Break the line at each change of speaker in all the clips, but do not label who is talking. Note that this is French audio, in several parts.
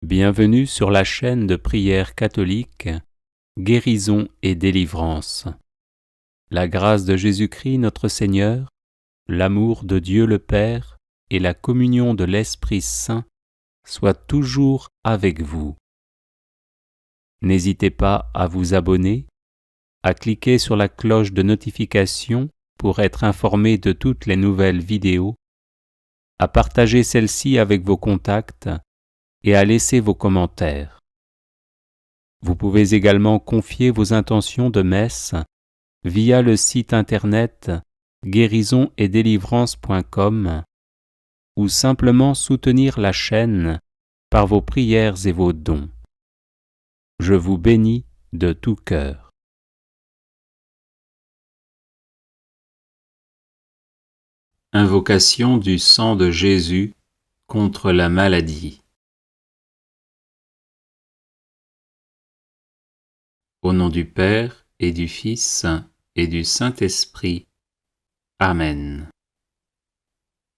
Bienvenue sur la chaîne de prière catholique, Guérison et délivrance. La grâce de Jésus-Christ notre Seigneur, l'amour de Dieu le Père et la communion de l'Esprit Saint soient toujours avec vous. N'hésitez pas à vous abonner, à cliquer sur la cloche de notification pour être informé de toutes les nouvelles vidéos, à partager celle-ci avec vos contacts et à laisser vos commentaires. Vous pouvez également confier vos intentions de messe via le site internet guérisonetdélivrance.com ou simplement soutenir la chaîne par vos prières et vos dons. Je vous bénis de tout cœur. Invocation du sang de Jésus contre la maladie. Au nom du Père et du Fils et du Saint-Esprit. Amen.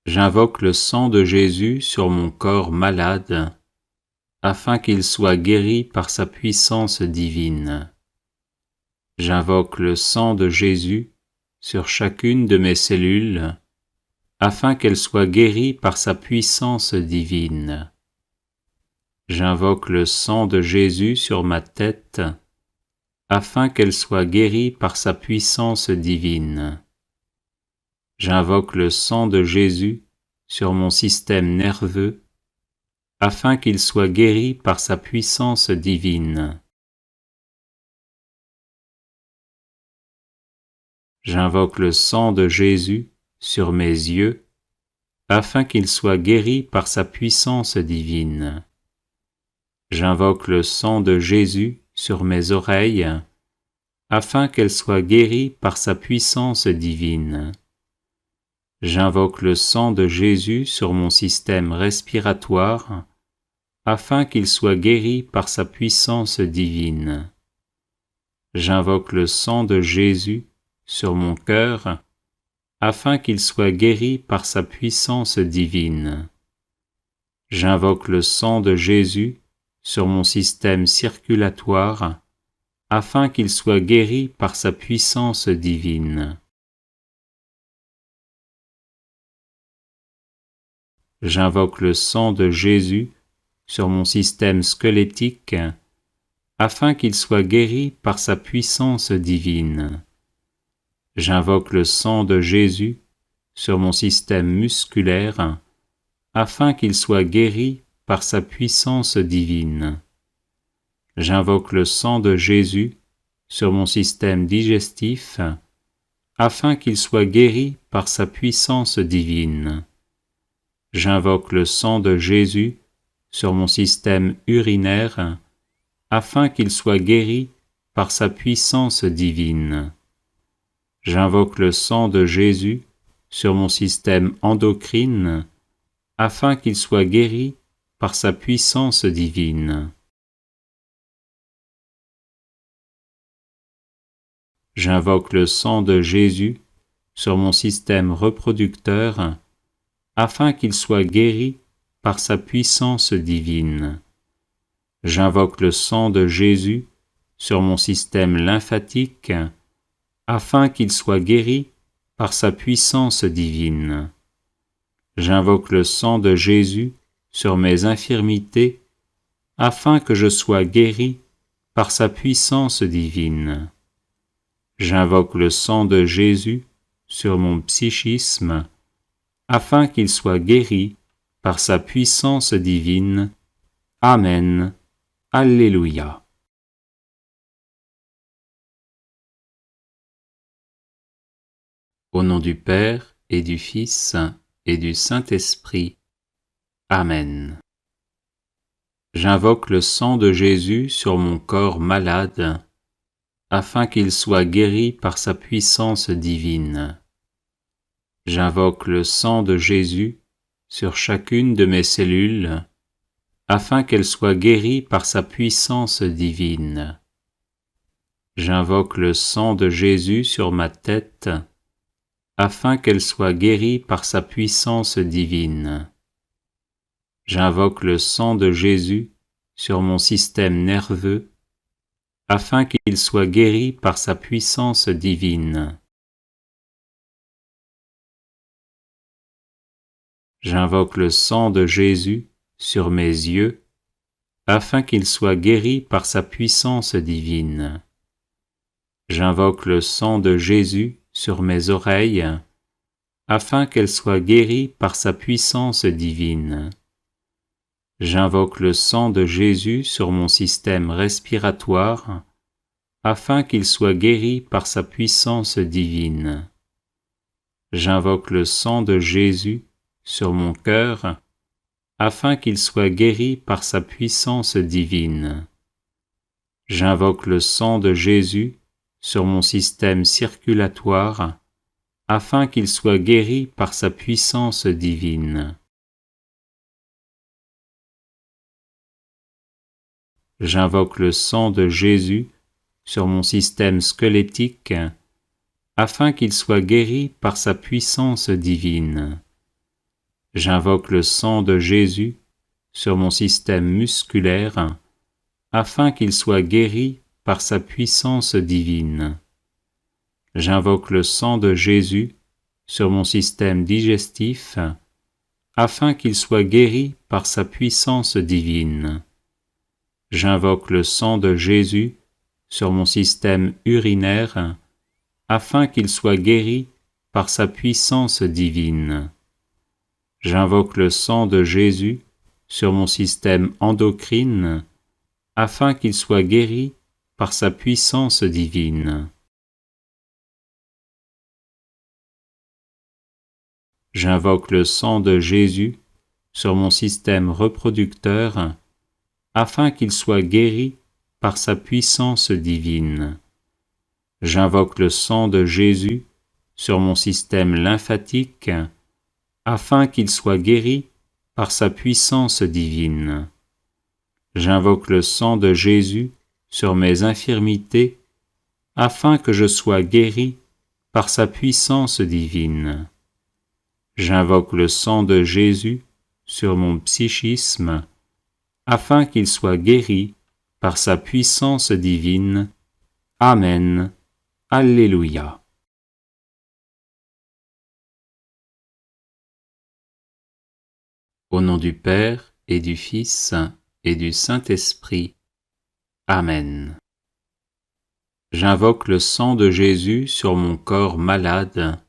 J'invoque le sang de Jésus sur mon corps malade, afin qu'il soit guéri par sa puissance divine. J'invoque le sang de Jésus sur chacune de mes cellules, afin qu'elles soient guéries par sa puissance divine. J'invoque le sang de Jésus sur ma tête, afin qu'elle soit guérie par sa puissance divine. J'invoque le sang de Jésus sur mon système nerveux, afin qu'il soit guéri par sa puissance divine. J'invoque le sang de Jésus sur mes yeux, afin qu'il soit guéri par sa puissance divine. J'invoque le sang de Jésus sur mes oreilles, afin qu'elles soient guéries par sa puissance divine. J'invoque le sang de Jésus sur mon système respiratoire, afin qu'il soit guéri par sa puissance divine. J'invoque le sang de Jésus sur mon cœur, afin qu'il soit guéri par sa puissance divine. J'invoque le sang de Jésus sur mon système circulatoire, afin qu'il soit guéri par sa puissance divine. J'invoque le sang de Jésus sur mon système squelettique, afin qu'il soit guéri par sa puissance divine. J'invoque le sang de Jésus sur mon système musculaire, afin qu'il soit guéri par sa puissance divine. J'invoque le sang de Jésus sur mon système digestif, afin qu'il soit guéri par sa puissance divine. J'invoque le sang de Jésus sur mon système urinaire, afin qu'il soit guéri par sa puissance divine. J'invoque le sang de Jésus sur mon système endocrine, afin qu'il soit guéri par sa puissance divine. J'invoque le sang de Jésus sur mon système reproducteur, afin qu'il soit guéri par sa puissance divine. J'invoque le sang de Jésus sur mon système lymphatique, afin qu'il soit guéri par sa puissance divine. J'invoque le sang de Jésus sur mes infirmités, afin que je sois guéri par sa puissance divine. J'invoque le sang de Jésus sur mon psychisme, afin qu'il soit guéri par sa puissance divine. Amen. Alléluia. Au nom du Père et du Fils et du Saint-Esprit. Amen. J'invoque le sang de Jésus sur mon corps malade, afin qu'il soit guéri par sa puissance divine. J'invoque le sang de Jésus sur chacune de mes cellules, afin qu'elles soient guéries par sa puissance divine. J'invoque le sang de Jésus sur ma tête, afin qu'elle soit guérie par sa puissance divine. J'invoque le sang de Jésus sur mon système nerveux, afin qu'il soit guéri par sa puissance divine. J'invoque le sang de Jésus sur mes yeux, afin qu'il soit guéri par sa puissance divine. J'invoque le sang de Jésus sur mes oreilles, afin qu'elles soient guéries par sa puissance divine. J'invoque le sang de Jésus sur mon système respiratoire, afin qu'il soit guéri par sa puissance divine. J'invoque le sang de Jésus sur mon cœur, afin qu'il soit guéri par sa puissance divine. J'invoque le sang de Jésus sur mon système circulatoire, afin qu'il soit guéri par sa puissance divine. J'invoque le sang de Jésus sur mon système squelettique, afin qu'il soit guéri par sa puissance divine. J'invoque le sang de Jésus sur mon système musculaire, afin qu'il soit guéri par sa puissance divine. J'invoque le sang de Jésus sur mon système digestif, afin qu'il soit guéri par sa puissance divine. J'invoque le sang de Jésus sur mon système urinaire, afin qu'il soit guéri par sa puissance divine. J'invoque le sang de Jésus sur mon système endocrine, afin qu'il soit guéri par sa puissance divine. J'invoque le sang de Jésus sur mon système reproducteur, afin qu'il soit guéri par sa puissance divine. J'invoque le sang de Jésus sur mon système lymphatique, afin qu'il soit guéri par sa puissance divine. J'invoque le sang de Jésus sur mes infirmités, afin que je sois guéri par sa puissance divine. J'invoque le sang de Jésus sur mon psychisme, afin qu'il soit guéri par sa puissance divine. Amen. Alléluia. Au nom du Père et du Fils et du Saint-Esprit. Amen. J'invoque le sang de Jésus sur mon corps malade,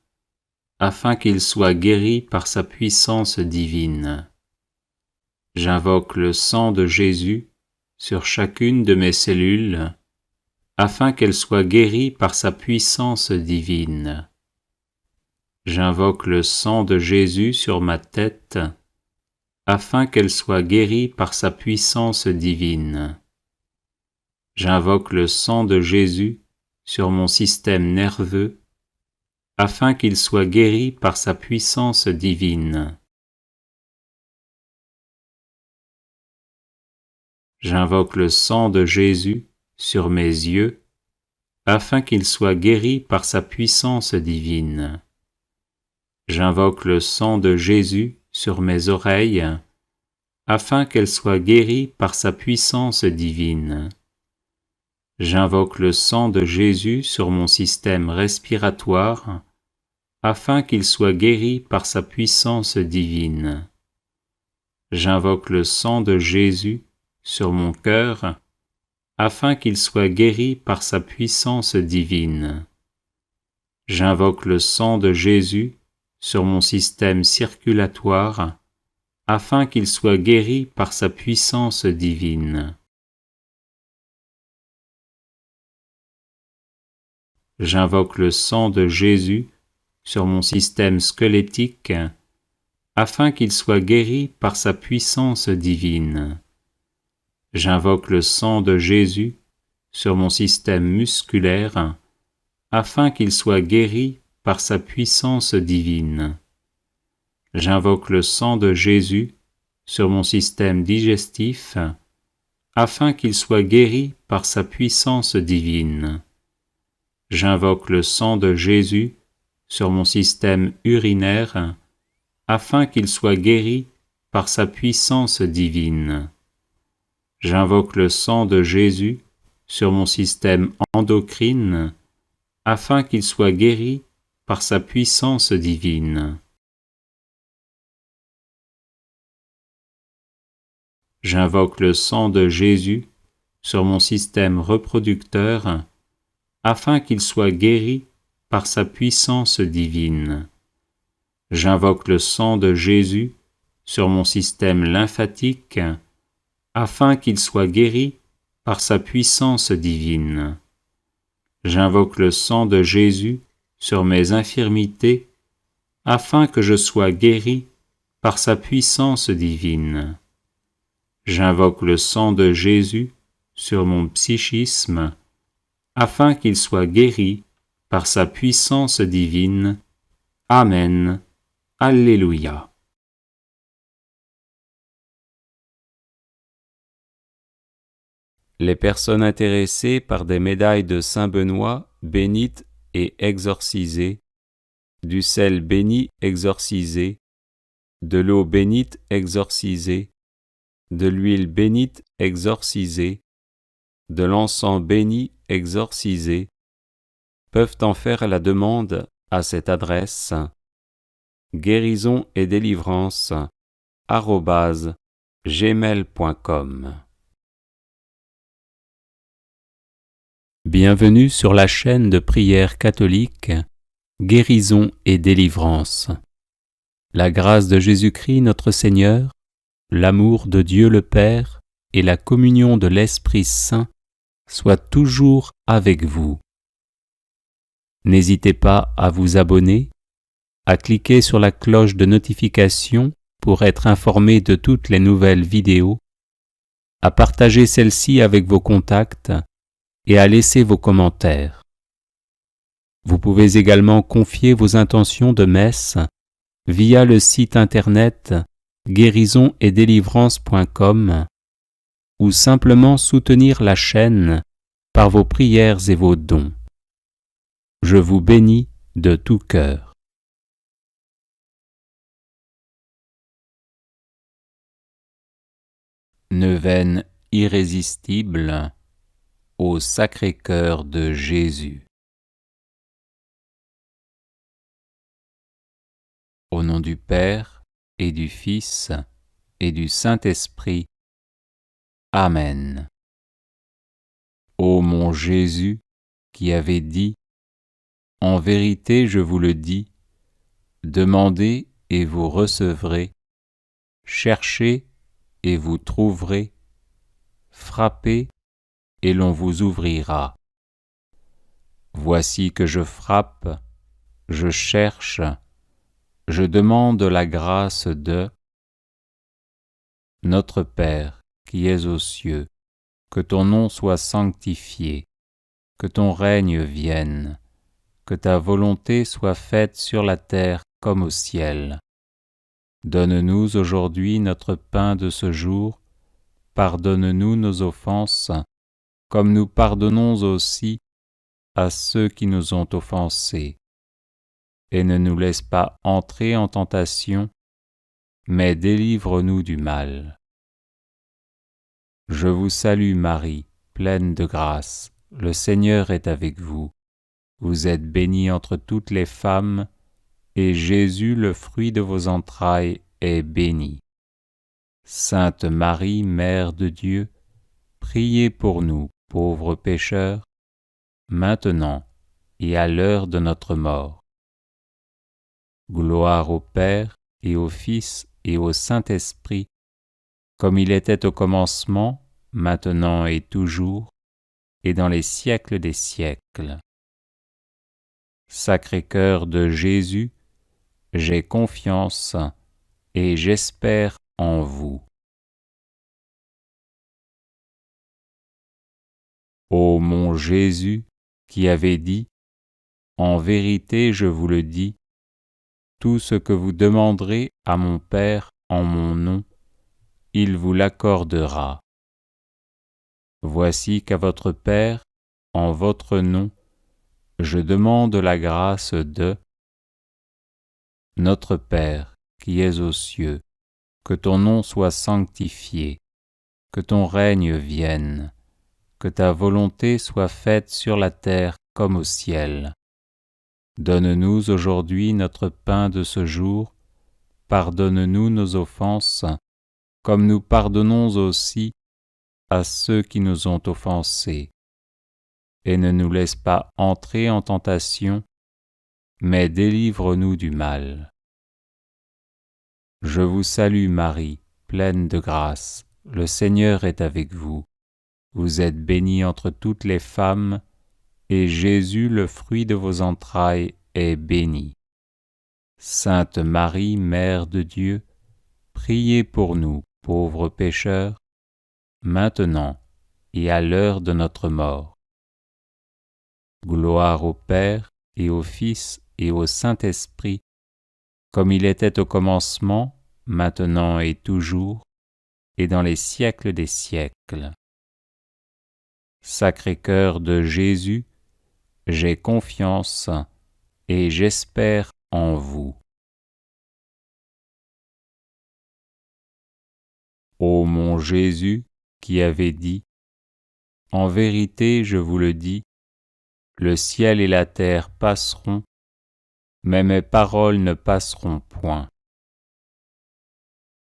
afin qu'il soit guéri par sa puissance divine. J'invoque le sang de Jésus sur chacune de mes cellules, afin qu'elles soient guéries par sa puissance divine. J'invoque le sang de Jésus sur ma tête, afin qu'elle soit guérie par sa puissance divine. J'invoque le sang de Jésus sur mon système nerveux, afin qu'il soit guéri par sa puissance divine. J'invoque le sang de Jésus sur mes yeux, afin qu'il soit guéri par sa puissance divine. J'invoque le sang de Jésus sur mes oreilles, afin qu'elles soient guéries par sa puissance divine. J'invoque le sang de Jésus sur mon système respiratoire, afin qu'il soit guéri par sa puissance divine. J'invoque le sang de Jésus sur mon cœur, afin qu'il soit guéri par sa puissance divine. J'invoque le sang de Jésus sur mon système circulatoire, afin qu'il soit guéri par sa puissance divine. J'invoque le sang de Jésus sur mon système squelettique, afin qu'il soit guéri par sa puissance divine. J'invoque le sang de Jésus sur mon système musculaire, afin qu'il soit guéri par sa puissance divine. J'invoque le sang de Jésus sur mon système digestif, afin qu'il soit guéri par sa puissance divine. J'invoque le sang de Jésus sur mon système urinaire, afin qu'il soit guéri par sa puissance divine. J'invoque le sang de Jésus sur mon système endocrine afin qu'il soit guéri par sa puissance divine. J'invoque le sang de Jésus sur mon système reproducteur afin qu'il soit guéri par sa puissance divine. J'invoque le sang de Jésus sur mon système lymphatique afin qu'il soit guéri par sa puissance divine. J'invoque le sang de Jésus sur mes infirmités afin que je sois guéri par sa puissance divine. J'invoque le sang de Jésus sur mon psychisme afin qu'il soit guéri par sa puissance divine. Amen. Alléluia. Les personnes intéressées par des médailles de Saint Benoît bénites et exorcisées, du sel béni exorcisé, de l'eau bénite exorcisée, de l'huile bénite exorcisée, de l'encens béni exorcisé, peuvent en faire la demande à cette adresse guérison et délivrance @gmail.com. Bienvenue sur la chaîne de prière catholique Guérison et délivrance. La grâce de Jésus-Christ notre Seigneur, l'amour de Dieu le Père et la communion de l'Esprit Saint soient toujours avec vous. N'hésitez pas à vous abonner, à cliquer sur la cloche de notification pour être informé de toutes les nouvelles vidéos, à partager celle-ci avec vos contacts et à laisser vos commentaires. Vous pouvez également confier vos intentions de messe via le site internet guérisonetdélivrance.com ou simplement soutenir la chaîne par vos prières et vos dons. Je vous bénis de tout cœur. Neuvaine irrésistible au Sacré-Cœur de Jésus. Au nom du Père et du Fils et du Saint-Esprit. Amen. Ô mon Jésus, qui avez dit, « En vérité, je vous le dis, demandez et vous recevrez, cherchez et vous trouverez, frappez et l'on vous ouvrira. Voici que je frappe, je cherche, je demande la grâce de Notre Père qui es aux cieux, que ton nom soit sanctifié, que ton règne vienne, que ta volonté soit faite sur la terre comme au ciel. Donne-nous aujourd'hui notre pain de ce jour, pardonne-nous nos offenses, comme nous pardonnons aussi à ceux qui nous ont offensés. Et ne nous laisse pas entrer en tentation, mais délivre-nous du mal. Je vous salue Marie, pleine de grâce, le Seigneur est avec vous. Vous êtes bénie entre toutes les femmes, et Jésus, le fruit de vos entrailles, est béni. Sainte Marie, Mère de Dieu, priez pour nous, pauvres pécheurs, maintenant et à l'heure de notre mort. Gloire au Père et au Fils et au Saint-Esprit, comme il était au commencement, maintenant et toujours, et dans les siècles des siècles. Sacré-Cœur de Jésus, j'ai confiance et j'espère en vous. Ô mon Jésus, qui avez dit, « En vérité, je vous le dis, tout ce que vous demanderez à mon Père en mon nom, il vous l'accordera. Voici qu'à votre Père, en votre nom, je demande la grâce de Notre Père qui es aux cieux, que ton nom soit sanctifié, que ton règne vienne, que ta volonté soit faite sur la terre comme au ciel. Donne-nous aujourd'hui notre pain de ce jour, pardonne-nous nos offenses, comme nous pardonnons aussi à ceux qui nous ont offensés. Et ne nous laisse pas entrer en tentation, mais délivre-nous du mal. Je vous salue Marie, pleine de grâce, le Seigneur est avec vous. Vous êtes bénie entre toutes les femmes, et Jésus, le fruit de vos entrailles, est béni. Sainte Marie, Mère de Dieu, priez pour nous, pauvres pécheurs, maintenant et à l'heure de notre mort. Gloire au Père, et au Fils, et au Saint-Esprit, comme il était au commencement, maintenant et toujours, et dans les siècles des siècles. Sacré-Cœur de Jésus, j'ai confiance et j'espère en vous. Ô mon Jésus, qui avez dit, « En vérité, je vous le dis, le ciel et la terre passeront, mais mes paroles ne passeront point. »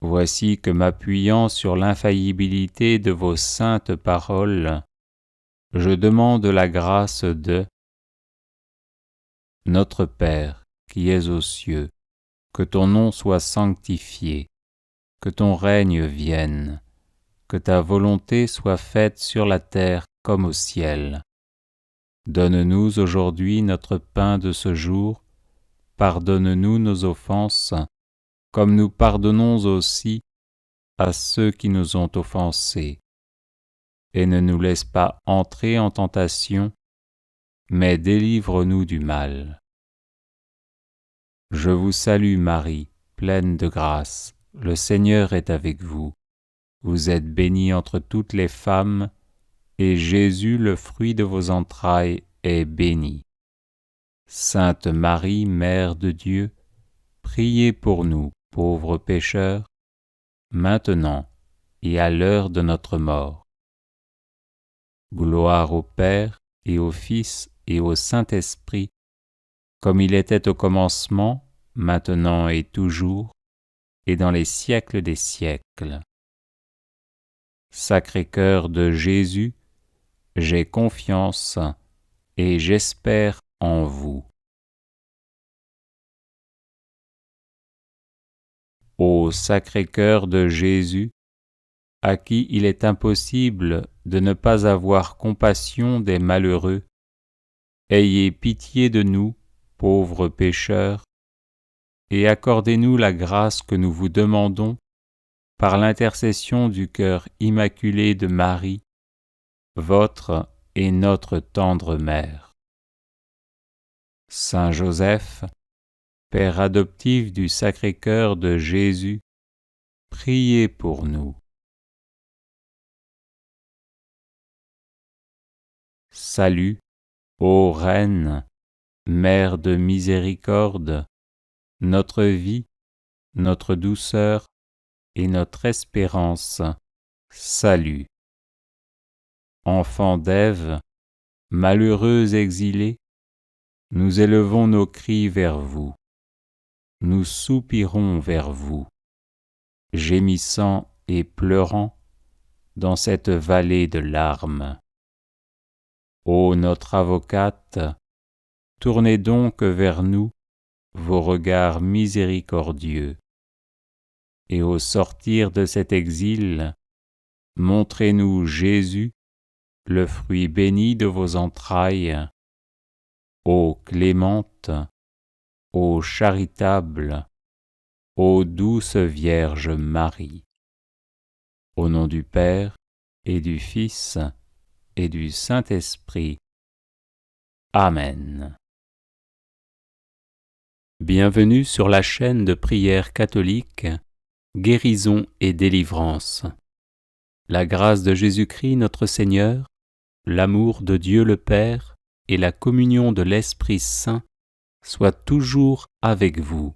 Voici que m'appuyant sur l'infaillibilité de vos saintes paroles, je demande la grâce de Notre Père, qui es aux cieux, que ton nom soit sanctifié, que ton règne vienne, que ta volonté soit faite sur la terre comme au ciel. Donne-nous aujourd'hui notre pain de ce jour, pardonne-nous nos offenses, comme nous pardonnons aussi à ceux qui nous ont offensés. Et ne nous laisse pas entrer en tentation, mais délivre-nous du mal. Je vous salue Marie, pleine de grâce, le Seigneur est avec vous. Vous êtes bénie entre toutes les femmes, et Jésus, le fruit de vos entrailles, est béni. Sainte Marie, Mère de Dieu, priez pour nous, pauvres pécheurs, maintenant et à l'heure de notre mort. Gloire au Père, et au Fils, et au Saint-Esprit, comme il était au commencement, maintenant et toujours, et dans les siècles des siècles. Sacré-Cœur de Jésus, j'ai confiance et j'espère en vous. Ô Sacré-Cœur de Jésus, à qui il est impossible de ne pas avoir compassion des malheureux, ayez pitié de nous, pauvres pécheurs, et accordez-nous la grâce que nous vous demandons par l'intercession du cœur immaculé de Marie, votre et notre tendre Mère. Saint Joseph, Père adoptif du Sacré-Cœur de Jésus, priez pour nous. Salut, ô Reine, Mère de miséricorde, notre vie, notre douceur et notre espérance, salut. Enfants d'Ève, malheureux exilés, nous élevons nos cris vers vous. Nous soupirons vers vous, gémissant et pleurant dans cette vallée de larmes. Ô notre avocate, tournez donc vers nous vos regards miséricordieux, et au sortir de cet exil, montrez-nous Jésus, le fruit béni de vos entrailles. Ô clémente, ô charitable, ô douce Vierge Marie. Au nom du Père, et du Fils, et du Saint-Esprit. Amen. Bienvenue sur la chaîne de prière catholique, Guérison et délivrance. La grâce de Jésus-Christ notre Seigneur, l'amour de Dieu le Père et la communion de l'Esprit Saint soient toujours avec vous.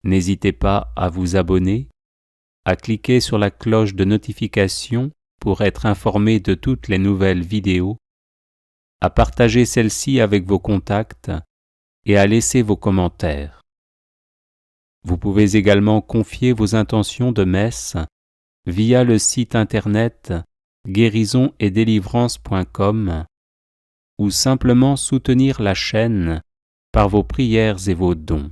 N'hésitez pas à vous abonner, à cliquer sur la cloche de notification pour être informé de toutes les nouvelles vidéos, à partager celle-ci avec vos contacts et à laisser vos commentaires. Vous pouvez également confier vos intentions de messe via le site internet guérisonetdélivrance.com ou simplement soutenir la chaîne par vos prières et vos dons.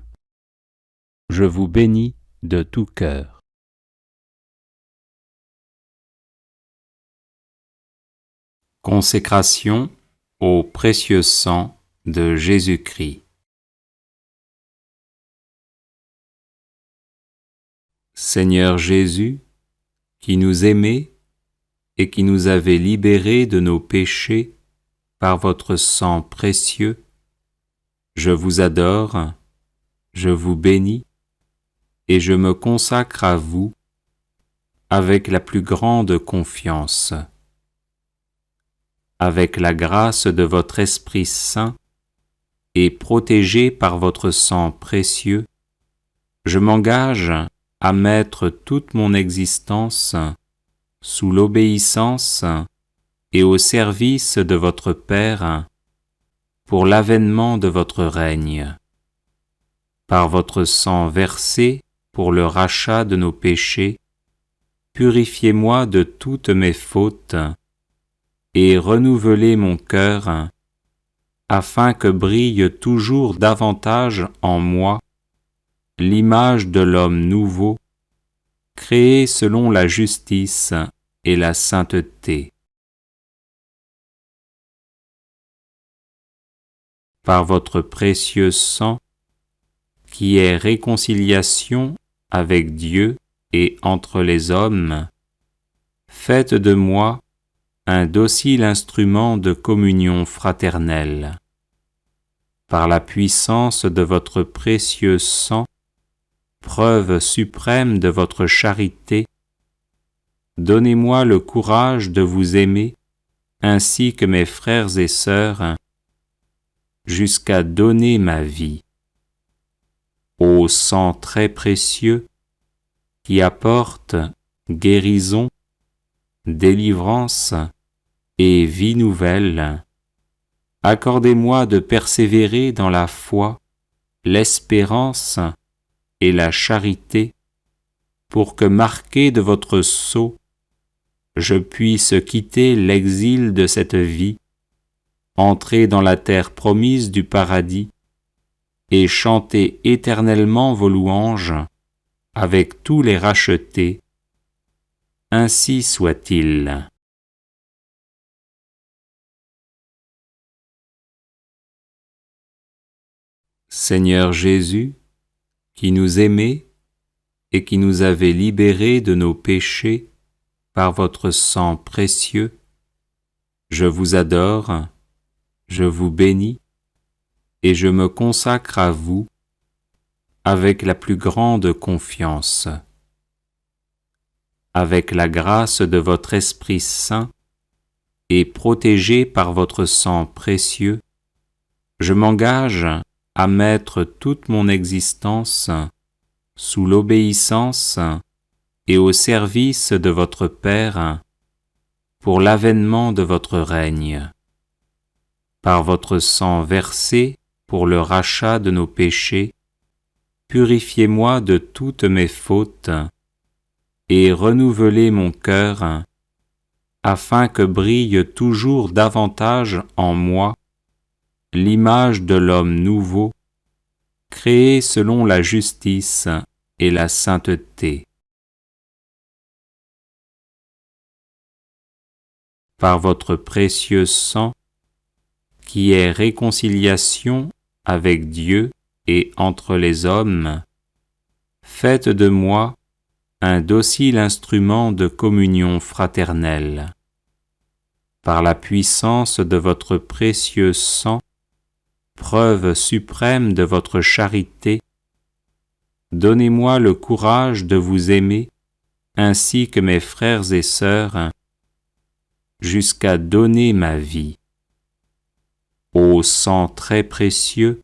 Je vous bénis de tout cœur. Consécration au précieux sang de Jésus-Christ. Seigneur Jésus, qui nous aimez et qui nous avez libérés de nos péchés par votre sang précieux, je vous adore, je vous bénis et je me consacre à vous avec la plus grande confiance. Avec la grâce de votre Esprit Saint et protégé par votre sang précieux, je m'engage à mettre toute mon existence sous l'obéissance et au service de votre Père pour l'avènement de votre règne. Par votre sang versé pour le rachat de nos péchés, purifiez-moi de toutes mes fautes et renouvelez mon cœur, afin que brille toujours davantage en moi l'image de l'homme nouveau, créé selon la justice et la sainteté. Par votre précieux sang, qui est réconciliation avec Dieu et entre les hommes, faites de moi un docile instrument de communion fraternelle. Par la puissance de votre précieux sang, preuve suprême de votre charité, donnez-moi le courage de vous aimer, ainsi que mes frères et sœurs, jusqu'à donner ma vie. Ô sang très précieux, qui apporte guérison, délivrance et vie nouvelle, accordez-moi de persévérer dans la foi, l'espérance et la charité, pour que, marqué de votre sceau, je puisse quitter l'exil de cette vie, entrer dans la terre promise du paradis et chanter éternellement vos louanges avec tous les rachetés. Ainsi soit-il. Seigneur Jésus, qui nous aimez et qui nous avez libérés de nos péchés par votre sang précieux, je vous adore, je vous bénis et je me consacre à vous avec la plus grande confiance. Avec la grâce de votre Esprit Saint et protégé par votre sang précieux, je m'engage à mettre toute mon existence sous l'obéissance et au service de votre Père pour l'avènement de votre règne. Par votre sang versé pour le rachat de nos péchés, purifiez-moi de toutes mes fautes et renouvelez mon cœur, afin que brille toujours davantage en moi l'image de l'homme nouveau, créé selon la justice et la sainteté. Par votre précieux sang, qui est réconciliation avec Dieu et entre les hommes, faites de moi un docile instrument de communion fraternelle. Par la puissance de votre précieux sang, preuve suprême de votre charité, donnez-moi le courage de vous aimer, ainsi que mes frères et sœurs, jusqu'à donner ma vie. Ô sang très précieux,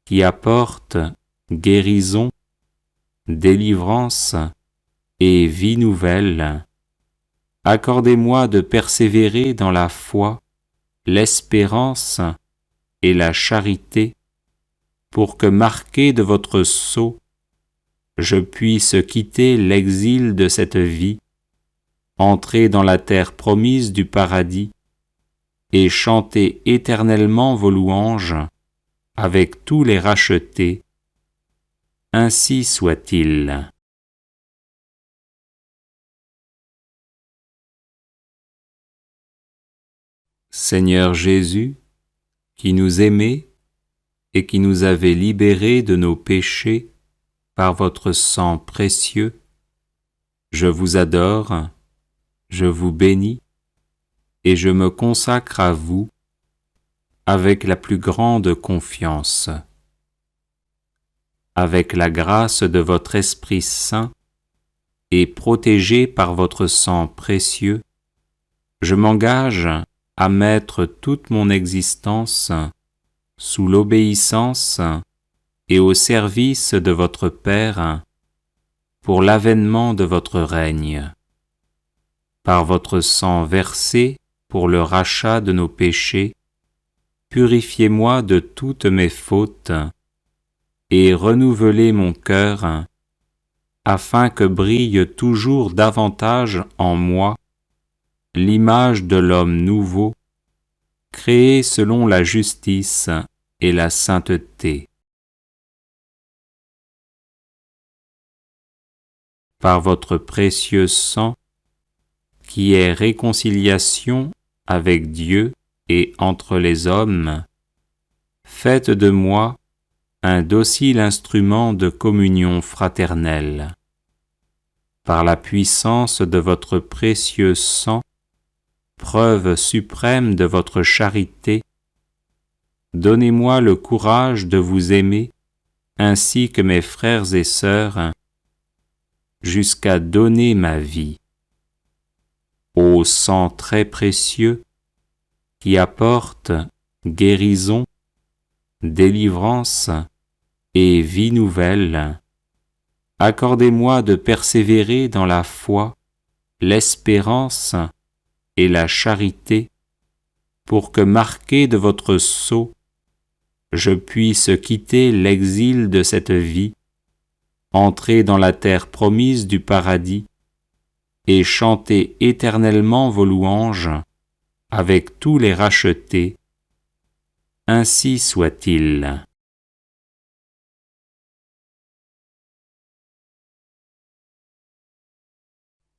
qui apporte guérison, délivrance et vie nouvelle. Accordez-moi de persévérer dans la foi, l'espérance et la charité, pour que, marqué de votre sceau, je puisse quitter l'exil de cette vie, entrer dans la terre promise du paradis et chanter éternellement vos louanges avec tous les rachetés. Ainsi soit-il. Seigneur Jésus, qui nous aimez et qui nous avez libérés de nos péchés par votre sang précieux, je vous adore, je vous bénis et je me consacre à vous avec la plus grande confiance. Avec la grâce de votre Esprit Saint et protégé par votre sang précieux, je m'engage à mettre toute mon existence sous l'obéissance et au service de votre Père pour l'avènement de votre règne. Par votre sang versé pour le rachat de nos péchés, purifiez-moi de toutes mes fautes et renouvelez mon cœur afin que brille toujours davantage en moi l'image de l'homme nouveau, créé selon la justice et la sainteté. Par votre précieux sang, qui est réconciliation avec Dieu et entre les hommes, faites de moi un docile instrument de communion fraternelle. Par la puissance de votre précieux sang, preuve suprême de votre charité, donnez-moi le courage de vous aimer ainsi que mes frères et sœurs, jusqu'à donner ma vie. Ô sang très précieux, qui apporte guérison, délivrance et vie nouvelle, accordez-moi de persévérer dans la foi, l'espérance et la charité, pour que, marqué de votre sceau, je puisse quitter l'exil de cette vie, entrer dans la terre promise du paradis et chanter éternellement vos louanges avec tous les rachetés. Ainsi soit-il.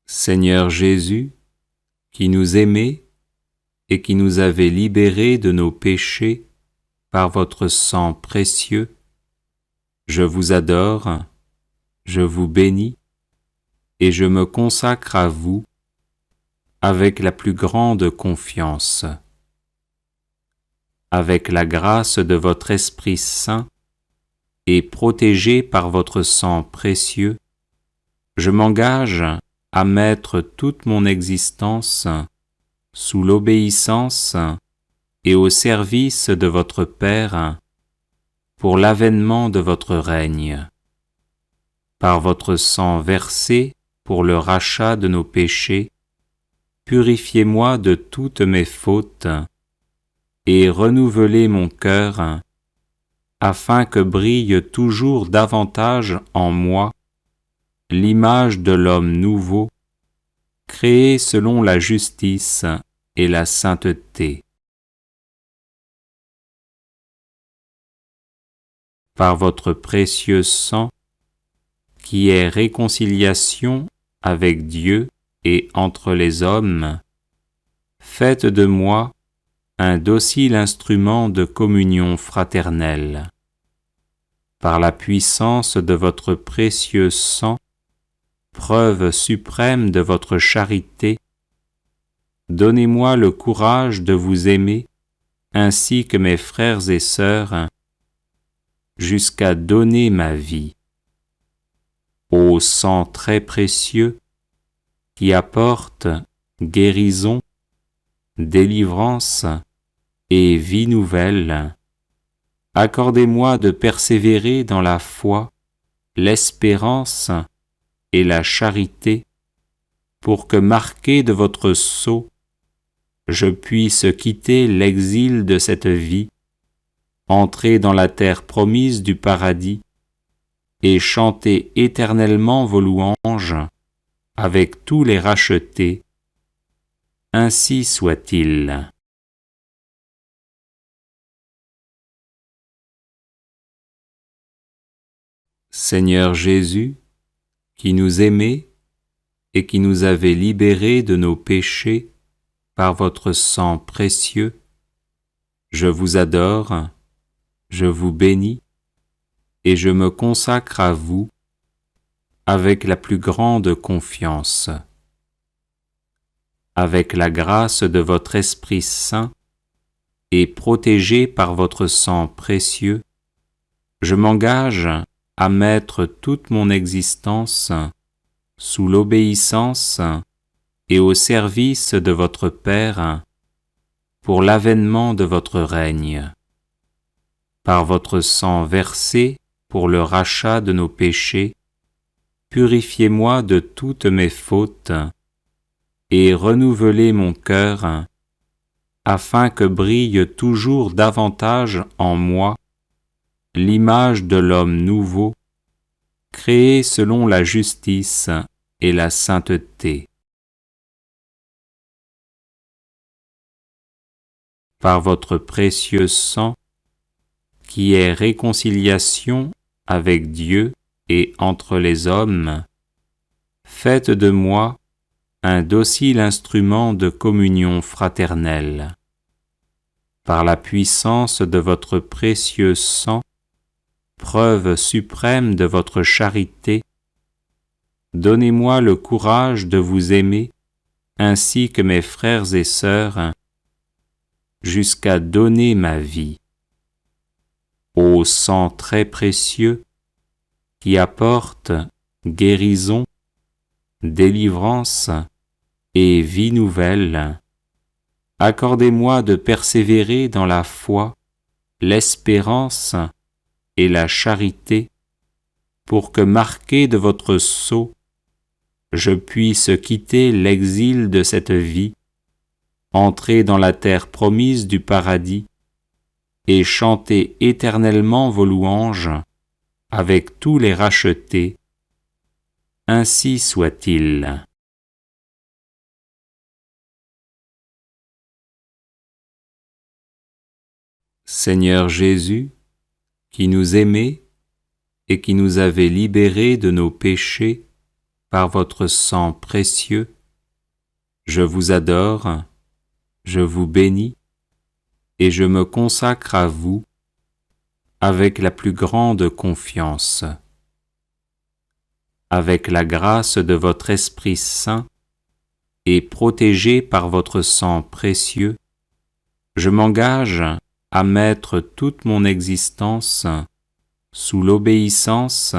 Seigneur Jésus, qui nous aimez et qui nous avez libérés de nos péchés par votre sang précieux, je vous adore, je vous bénis et je me consacre à vous avec la plus grande confiance. Avec la grâce de votre Esprit Saint et protégé par votre sang précieux, je m'engage à mettre toute mon existence sous l'obéissance et au service de votre Père pour l'avènement de votre règne. Par votre sang versé pour le rachat de nos péchés, purifiez-moi de toutes mes fautes et renouvelez mon cœur afin que brille toujours davantage en moi l'image de l'homme nouveau, créé selon la justice et la sainteté. Par votre précieux sang, qui est réconciliation avec Dieu et entre les hommes, faites de moi un docile instrument de communion fraternelle. Par la puissance de votre précieux sang, preuve suprême de votre charité, donnez-moi le courage de vous aimer ainsi que mes frères et sœurs, jusqu'à donner ma vie. Ô sang très précieux, qui apporte guérison, délivrance et vie nouvelle, accordez-moi de persévérer dans la foi, l'espérance et la charité, pour que marqué de votre sceau, je puisse quitter l'exil de cette vie, entrer dans la terre promise du paradis et chanter éternellement vos louanges avec tous les rachetés. Ainsi soit-il. Seigneur Jésus, qui nous aimez et qui nous avez libérés de nos péchés par votre sang précieux, je vous adore, je vous bénis et je me consacre à vous avec la plus grande confiance. Avec la grâce de votre Esprit Saint et protégé par votre sang précieux, je m'engage à mettre toute mon existence sous l'obéissance et au service de votre Père pour l'avènement de votre règne. Par votre sang versé pour le rachat de nos péchés, purifiez-moi de toutes mes fautes et renouvelez mon cœur afin que brille toujours davantage en moi l'image de l'homme nouveau, créé selon la justice et la sainteté. Par votre précieux sang, qui est réconciliation avec Dieu et entre les hommes, faites de moi un docile instrument de communion fraternelle. Par la puissance de votre précieux sang, preuve suprême de votre charité, donnez-moi le courage de vous aimer ainsi que mes frères et sœurs, jusqu'à donner ma vie. Ô sang très précieux, qui apporte guérison, délivrance et vie nouvelle, accordez-moi de persévérer dans la foi, l'espérance et la charité, pour que marqué de votre sceau, je puisse quitter l'exil de cette vie, entrer dans la terre promise du paradis et chanter éternellement vos louanges avec tous les rachetés. Ainsi soit-il. Seigneur Jésus, qui nous aimez et qui nous avez libérés de nos péchés par votre sang précieux, je vous adore, je vous bénis et je me consacre à vous avec la plus grande confiance. Avec la grâce de votre Esprit Saint et protégé par votre sang précieux, je m'engage à mettre toute mon existence sous l'obéissance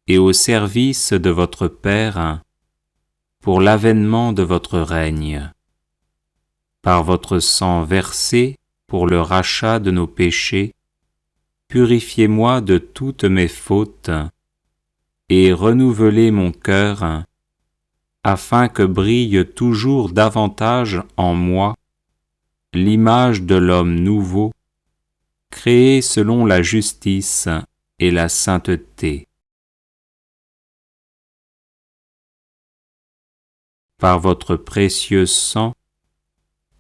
et au service de votre Père pour l'avènement de votre règne. Par votre sang versé pour le rachat de nos péchés, purifiez-moi de toutes mes fautes et renouvelez mon cœur afin que brille toujours davantage en moi l'image de l'homme nouveau, créé selon la justice et la sainteté. Par votre précieux sang,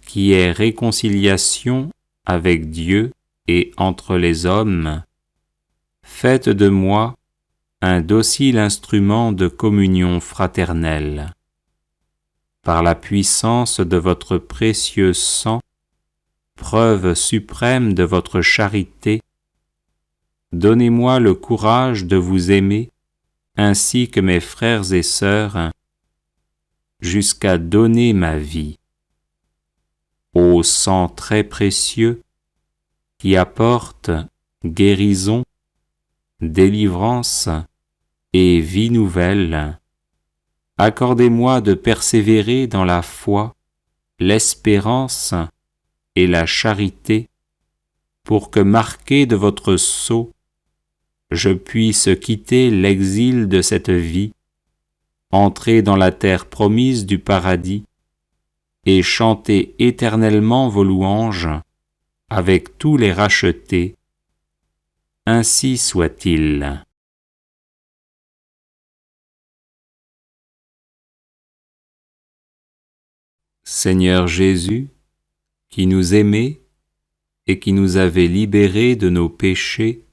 qui est réconciliation avec Dieu et entre les hommes, faites de moi un docile instrument de communion fraternelle. Par la puissance de votre précieux sang, preuve suprême de votre charité, donnez-moi le courage de vous aimer ainsi que mes frères et sœurs, jusqu'à donner ma vie. Ô sang très précieux, qui apporte guérison, délivrance et vie nouvelle, accordez-moi de persévérer dans la foi, l'espérance et la charité, pour que marqué de votre sceau, je puisse quitter l'exil de cette vie, entrez dans la terre promise du paradis et chantez éternellement vos louanges avec tous les rachetés. Ainsi soit-il. Seigneur Jésus, qui nous aimez et qui nous avez libérés de nos péchés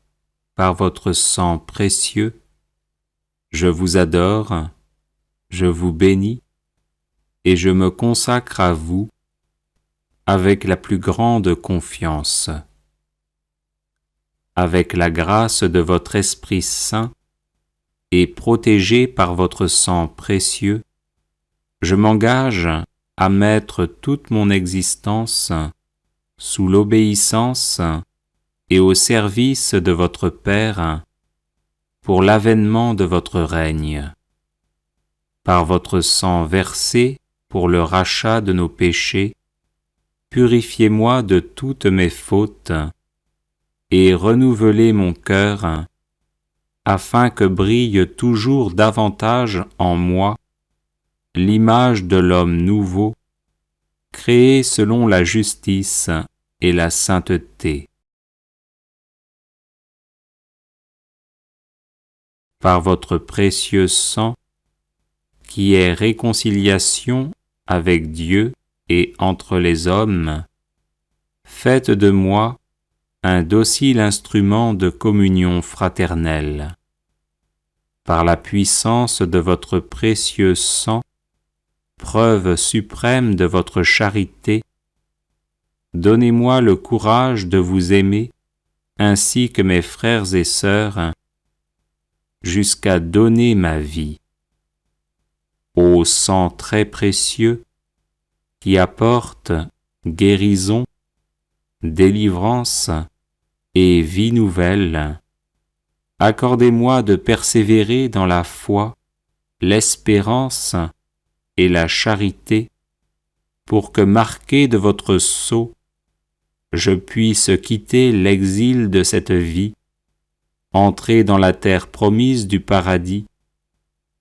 par votre sang précieux, je vous adore, je vous bénis et je me consacre à vous avec la plus grande confiance. Avec la grâce de votre Esprit Saint et protégé par votre sang précieux, je m'engage à mettre toute mon existence sous l'obéissance et au service de votre Père pour l'avènement de votre règne. Par votre sang versé pour le rachat de nos péchés, purifiez-moi de toutes mes fautes et renouvelez mon cœur afin que brille toujours davantage en moi l'image de l'homme nouveau, créé selon la justice et la sainteté. Par votre précieux sang, qui est réconciliation avec Dieu et entre les hommes, faites de moi un docile instrument de communion fraternelle. Par la puissance de votre précieux sang, preuve suprême de votre charité, donnez-moi le courage de vous aimer ainsi que mes frères et sœurs, jusqu'à donner ma vie. Ô sang très précieux, qui apporte guérison, délivrance et vie nouvelle, accordez-moi de persévérer dans la foi, l'espérance et la charité, pour que, marqué de votre sceau, je puisse quitter l'exil de cette vie, entrer dans la terre promise du paradis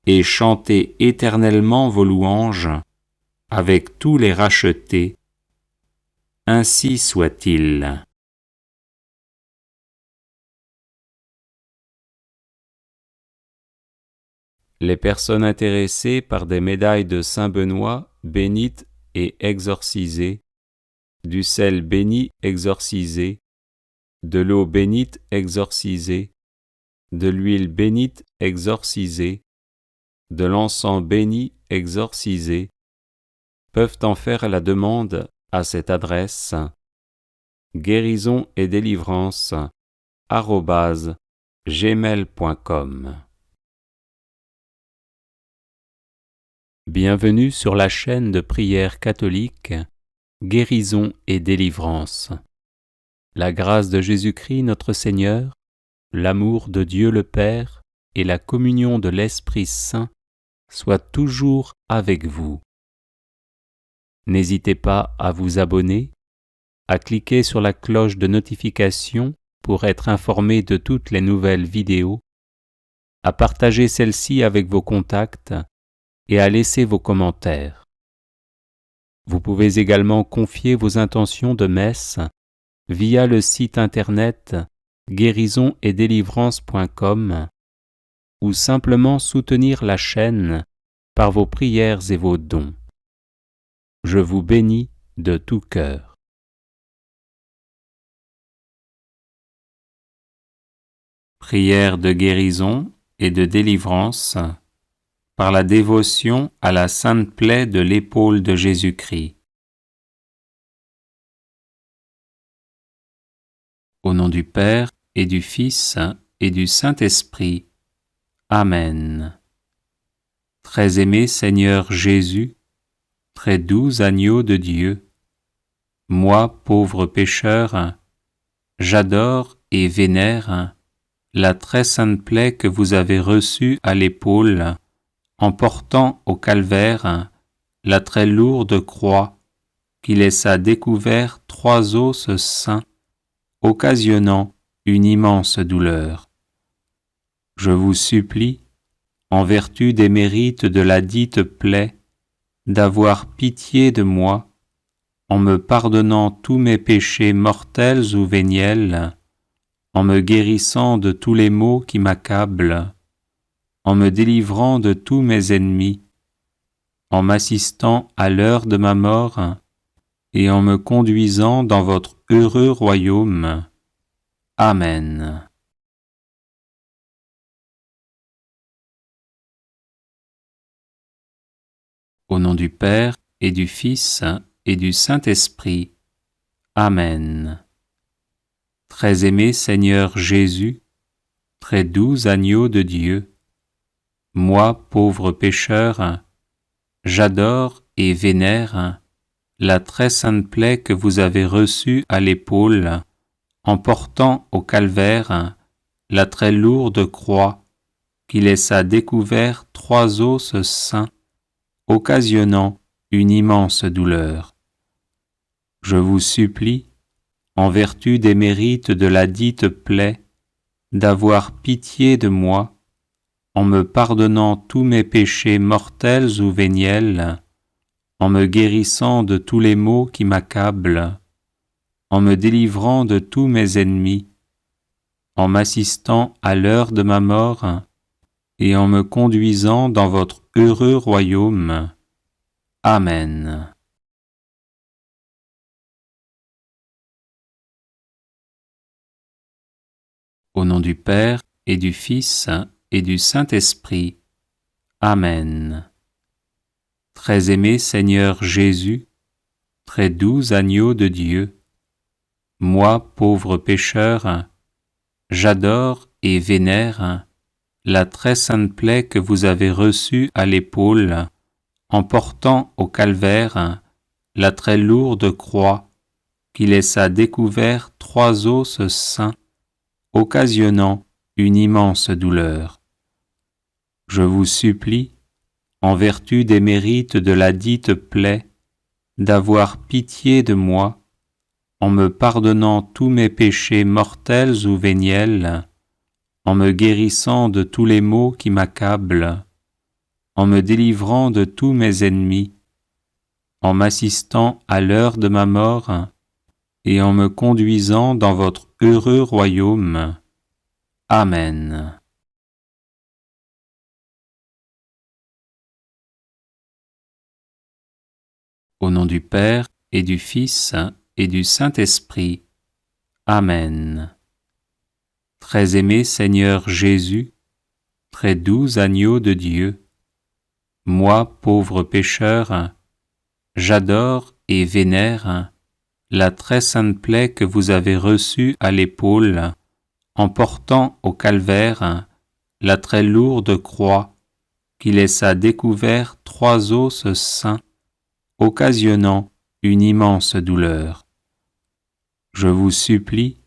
et chanter éternellement vos louanges avec tous les rachetés. Ainsi soit-il. Les personnes intéressées par des médailles de Saint-Benoît bénites et exorcisées, du sel béni exorcisé, de l'eau bénite exorcisée, de l'huile bénite exorcisée, de l'encens béni exorcisé, peuvent en faire la demande à cette adresse guérison et délivrance @gmail.com. Bienvenue sur la chaîne de prière catholique Guérison et délivrance. La grâce de Jésus-Christ notre Seigneur, l'amour de Dieu le Père et la communion de l'Esprit Saint soient toujours avec vous. N'hésitez pas à vous abonner, à cliquer sur la cloche de notification pour être informé de toutes les nouvelles vidéos, à partager celle-ci avec vos contacts et à laisser vos commentaires. Vous pouvez également confier vos intentions de messe via le site internet guérisonetdélivrance.com ou simplement soutenir la chaîne par vos prières et vos dons. Je vous bénis de tout cœur. Prière de guérison et de délivrance par la dévotion à la sainte plaie de l'épaule de Jésus-Christ. Au nom du Père et du Fils et du Saint-Esprit. Amen. Très aimé Seigneur Jésus, très doux agneau de Dieu, moi, pauvre pécheur, j'adore et vénère la très sainte plaie que vous avez reçue à l'épaule en portant au calvaire la très lourde croix qui laissa découvert 3 os saints, occasionnant une immense douleur. Je vous supplie, en vertu des mérites de la dite plaie, d'avoir pitié de moi, en me pardonnant tous mes péchés mortels ou véniels, en me guérissant de tous les maux qui m'accablent, en me délivrant de tous mes ennemis, en m'assistant à l'heure de ma mort, et en me conduisant dans votre heureux royaume. Amen. Au nom du Père, et du Fils, et du Saint-Esprit. Amen. Très aimé Seigneur Jésus, très doux agneau de Dieu, moi, pauvre pécheur, j'adore et vénère la très sainte plaie que vous avez reçue à l'épaule, en portant au calvaire la très lourde croix qui laissa découvert 3 os saints, occasionnant une immense douleur. Je vous supplie, en vertu des mérites de la dite plaie, d'avoir pitié de moi, en me pardonnant tous mes péchés mortels ou véniels, en me guérissant de tous les maux qui m'accablent, en me délivrant de tous mes ennemis, en m'assistant à l'heure de ma mort, et en me conduisant dans votre heureux royaume. Amen. Au nom du Père, et du Fils, et du Saint-Esprit. Amen. Très aimé Seigneur Jésus, très doux agneau de Dieu, moi, pauvre pécheur, j'adore et vénère la très sainte plaie que vous avez reçue à l'épaule, en portant au calvaire la très lourde croix qui laissa découvert 3 os saints, occasionnant une immense douleur. Je vous supplie, en vertu des mérites de la dite plaie, d'avoir pitié de moi, en me pardonnant tous mes péchés mortels ou véniels, en me guérissant de tous les maux qui m'accablent, en me délivrant de tous mes ennemis, en m'assistant à l'heure de ma mort, et en me conduisant dans votre heureux royaume. Amen. Au nom du Père, et du Fils, et du Saint-Esprit. Amen. Très aimé Seigneur Jésus, très doux agneau de Dieu, moi, pauvre pécheur, j'adore et vénère la très sainte plaie que vous avez reçue à l'épaule, en portant au calvaire la très lourde croix qui laissa découvert 3 os saints, occasionnant une immense douleur. Je vous supplie,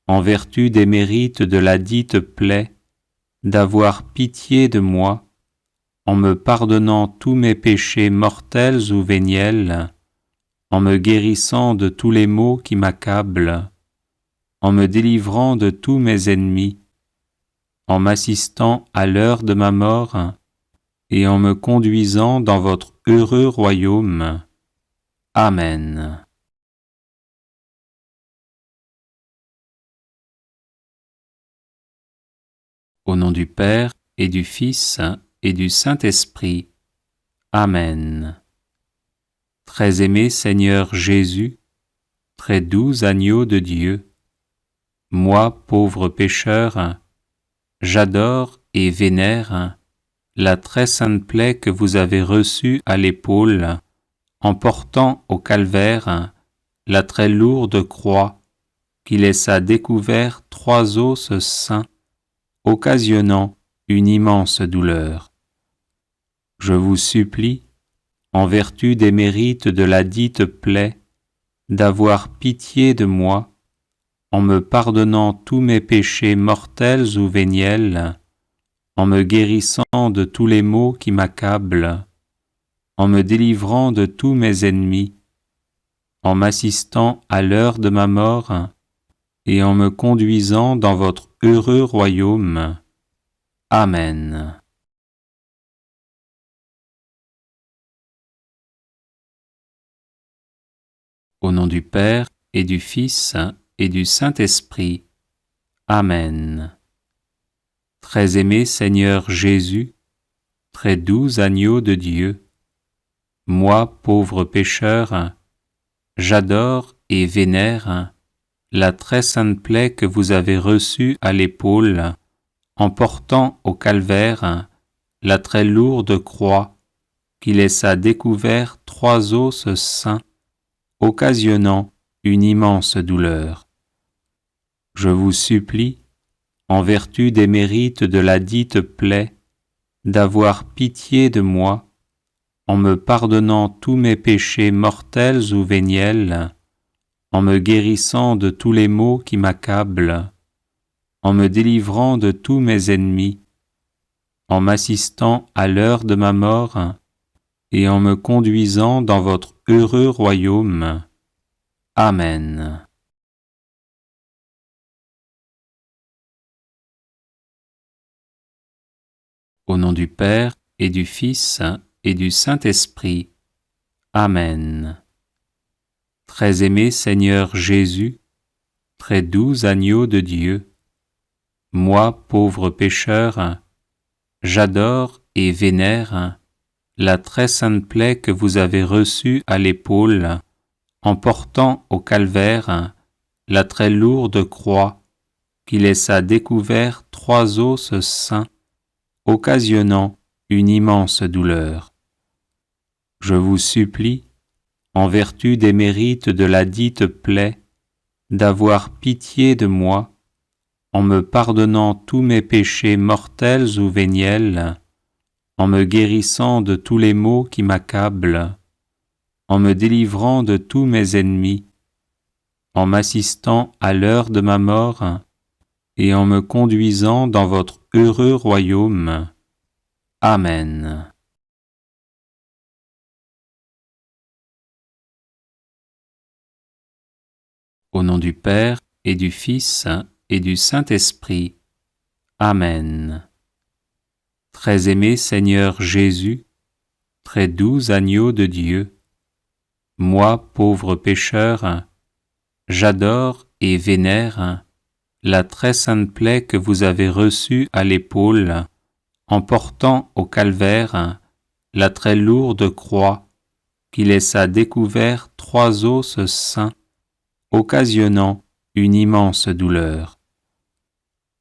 en vertu des mérites de la dite plaie, d'avoir pitié de moi, en me pardonnant tous mes péchés mortels ou véniels, en me guérissant de tous les maux qui m'accablent, en me délivrant de tous mes ennemis, en m'assistant à l'heure de ma mort, et en me conduisant dans votre heureux royaume. Amen. Au nom du Père, et du Fils, et du Saint-Esprit. Amen. Très aimé Seigneur Jésus, très doux agneau de Dieu, moi, pauvre pécheur, j'adore et vénère la très sainte plaie que vous avez reçue à l'épaule, en portant au calvaire la très lourde croix qui laissa découvert 3 os saints, occasionnant une immense douleur. Je vous supplie, en vertu des mérites de la dite plaie, d'avoir pitié de moi, en me pardonnant tous mes péchés mortels ou véniels, en me guérissant de tous les maux qui m'accablent, en me délivrant de tous mes ennemis, en m'assistant à l'heure de ma mort, et en me conduisant dans votre heureux royaume. Amen. Au nom du Père, et du Fils, et du Saint-Esprit. Amen. Très aimé Seigneur Jésus, très doux agneau de Dieu, moi, pauvre pécheur, j'adore et vénère la très sainte plaie que vous avez reçue à l'épaule en portant au calvaire la très lourde croix qui laissa découvert 3 os saints, occasionnant une immense douleur. Je vous supplie, en vertu des mérites de la dite plaie, d'avoir pitié de moi, en me pardonnant tous mes péchés mortels ou véniels, en me guérissant de tous les maux qui m'accablent, en me délivrant de tous mes ennemis, en m'assistant à l'heure de ma mort, et en me conduisant dans votre heureux royaume. Amen. Au nom du Père, et du Fils, et du Saint-Esprit. Amen. Très aimé Seigneur Jésus, très doux agneau de Dieu, moi, pauvre pécheur, j'adore et vénère la très sainte plaie que vous avez reçue à l'épaule en portant au calvaire la très lourde croix qui laissa découvert 3 os saints, occasionnant une immense douleur. Je vous supplie, en vertu des mérites de la dite plaie, d'avoir pitié de moi, en me pardonnant tous mes péchés mortels ou véniels, en me guérissant de tous les maux qui m'accablent, en me délivrant de tous mes ennemis, en m'assistant à l'heure de ma mort, et en me conduisant dans votre heureux royaume. Amen. Au nom du Père, et du Fils, et du Saint-Esprit. Amen. Très aimé Seigneur Jésus, très doux agneau de Dieu, moi, pauvre pécheur, j'adore et vénère la très sainte plaie que vous avez reçue à l'épaule en portant au calvaire la très lourde croix qui laissa découvert 3 os saints, occasionnant une immense douleur.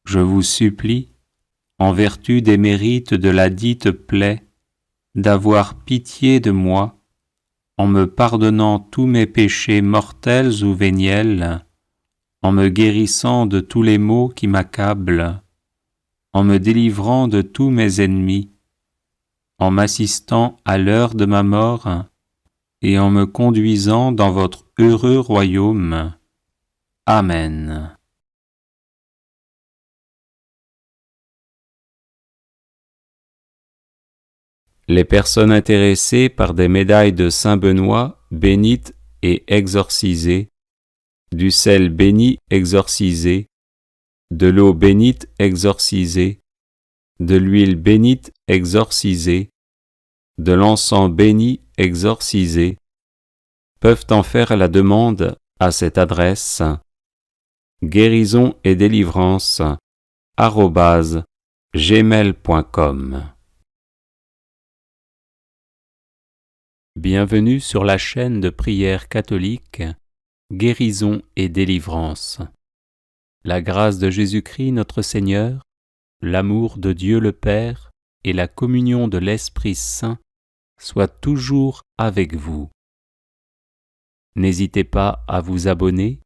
Je vous supplie, en vertu des mérites de la dite plaie, d'avoir pitié de moi, en me pardonnant tous mes péchés mortels ou véniels, en me guérissant de tous les maux qui m'accablent, en me délivrant de tous mes ennemis, en m'assistant à l'heure de ma mort, et en me conduisant dans votre heureux royaume. Amen. Les personnes intéressées par des médailles de Saint-Benoît bénites et exorcisées, du sel béni exorcisé, de l'eau bénite exorcisée, de l'huile bénite exorcisée, de l'encens béni exorcisé, peuvent en faire la demande à cette adresse guérison et délivrance @gmail.com. Bienvenue sur la chaîne de prière catholique Guérison et délivrance. La grâce de Jésus-Christ notre Seigneur, l'amour de Dieu le Père et la communion de l'Esprit Saint soient toujours avec vous. N'hésitez pas à vous abonner,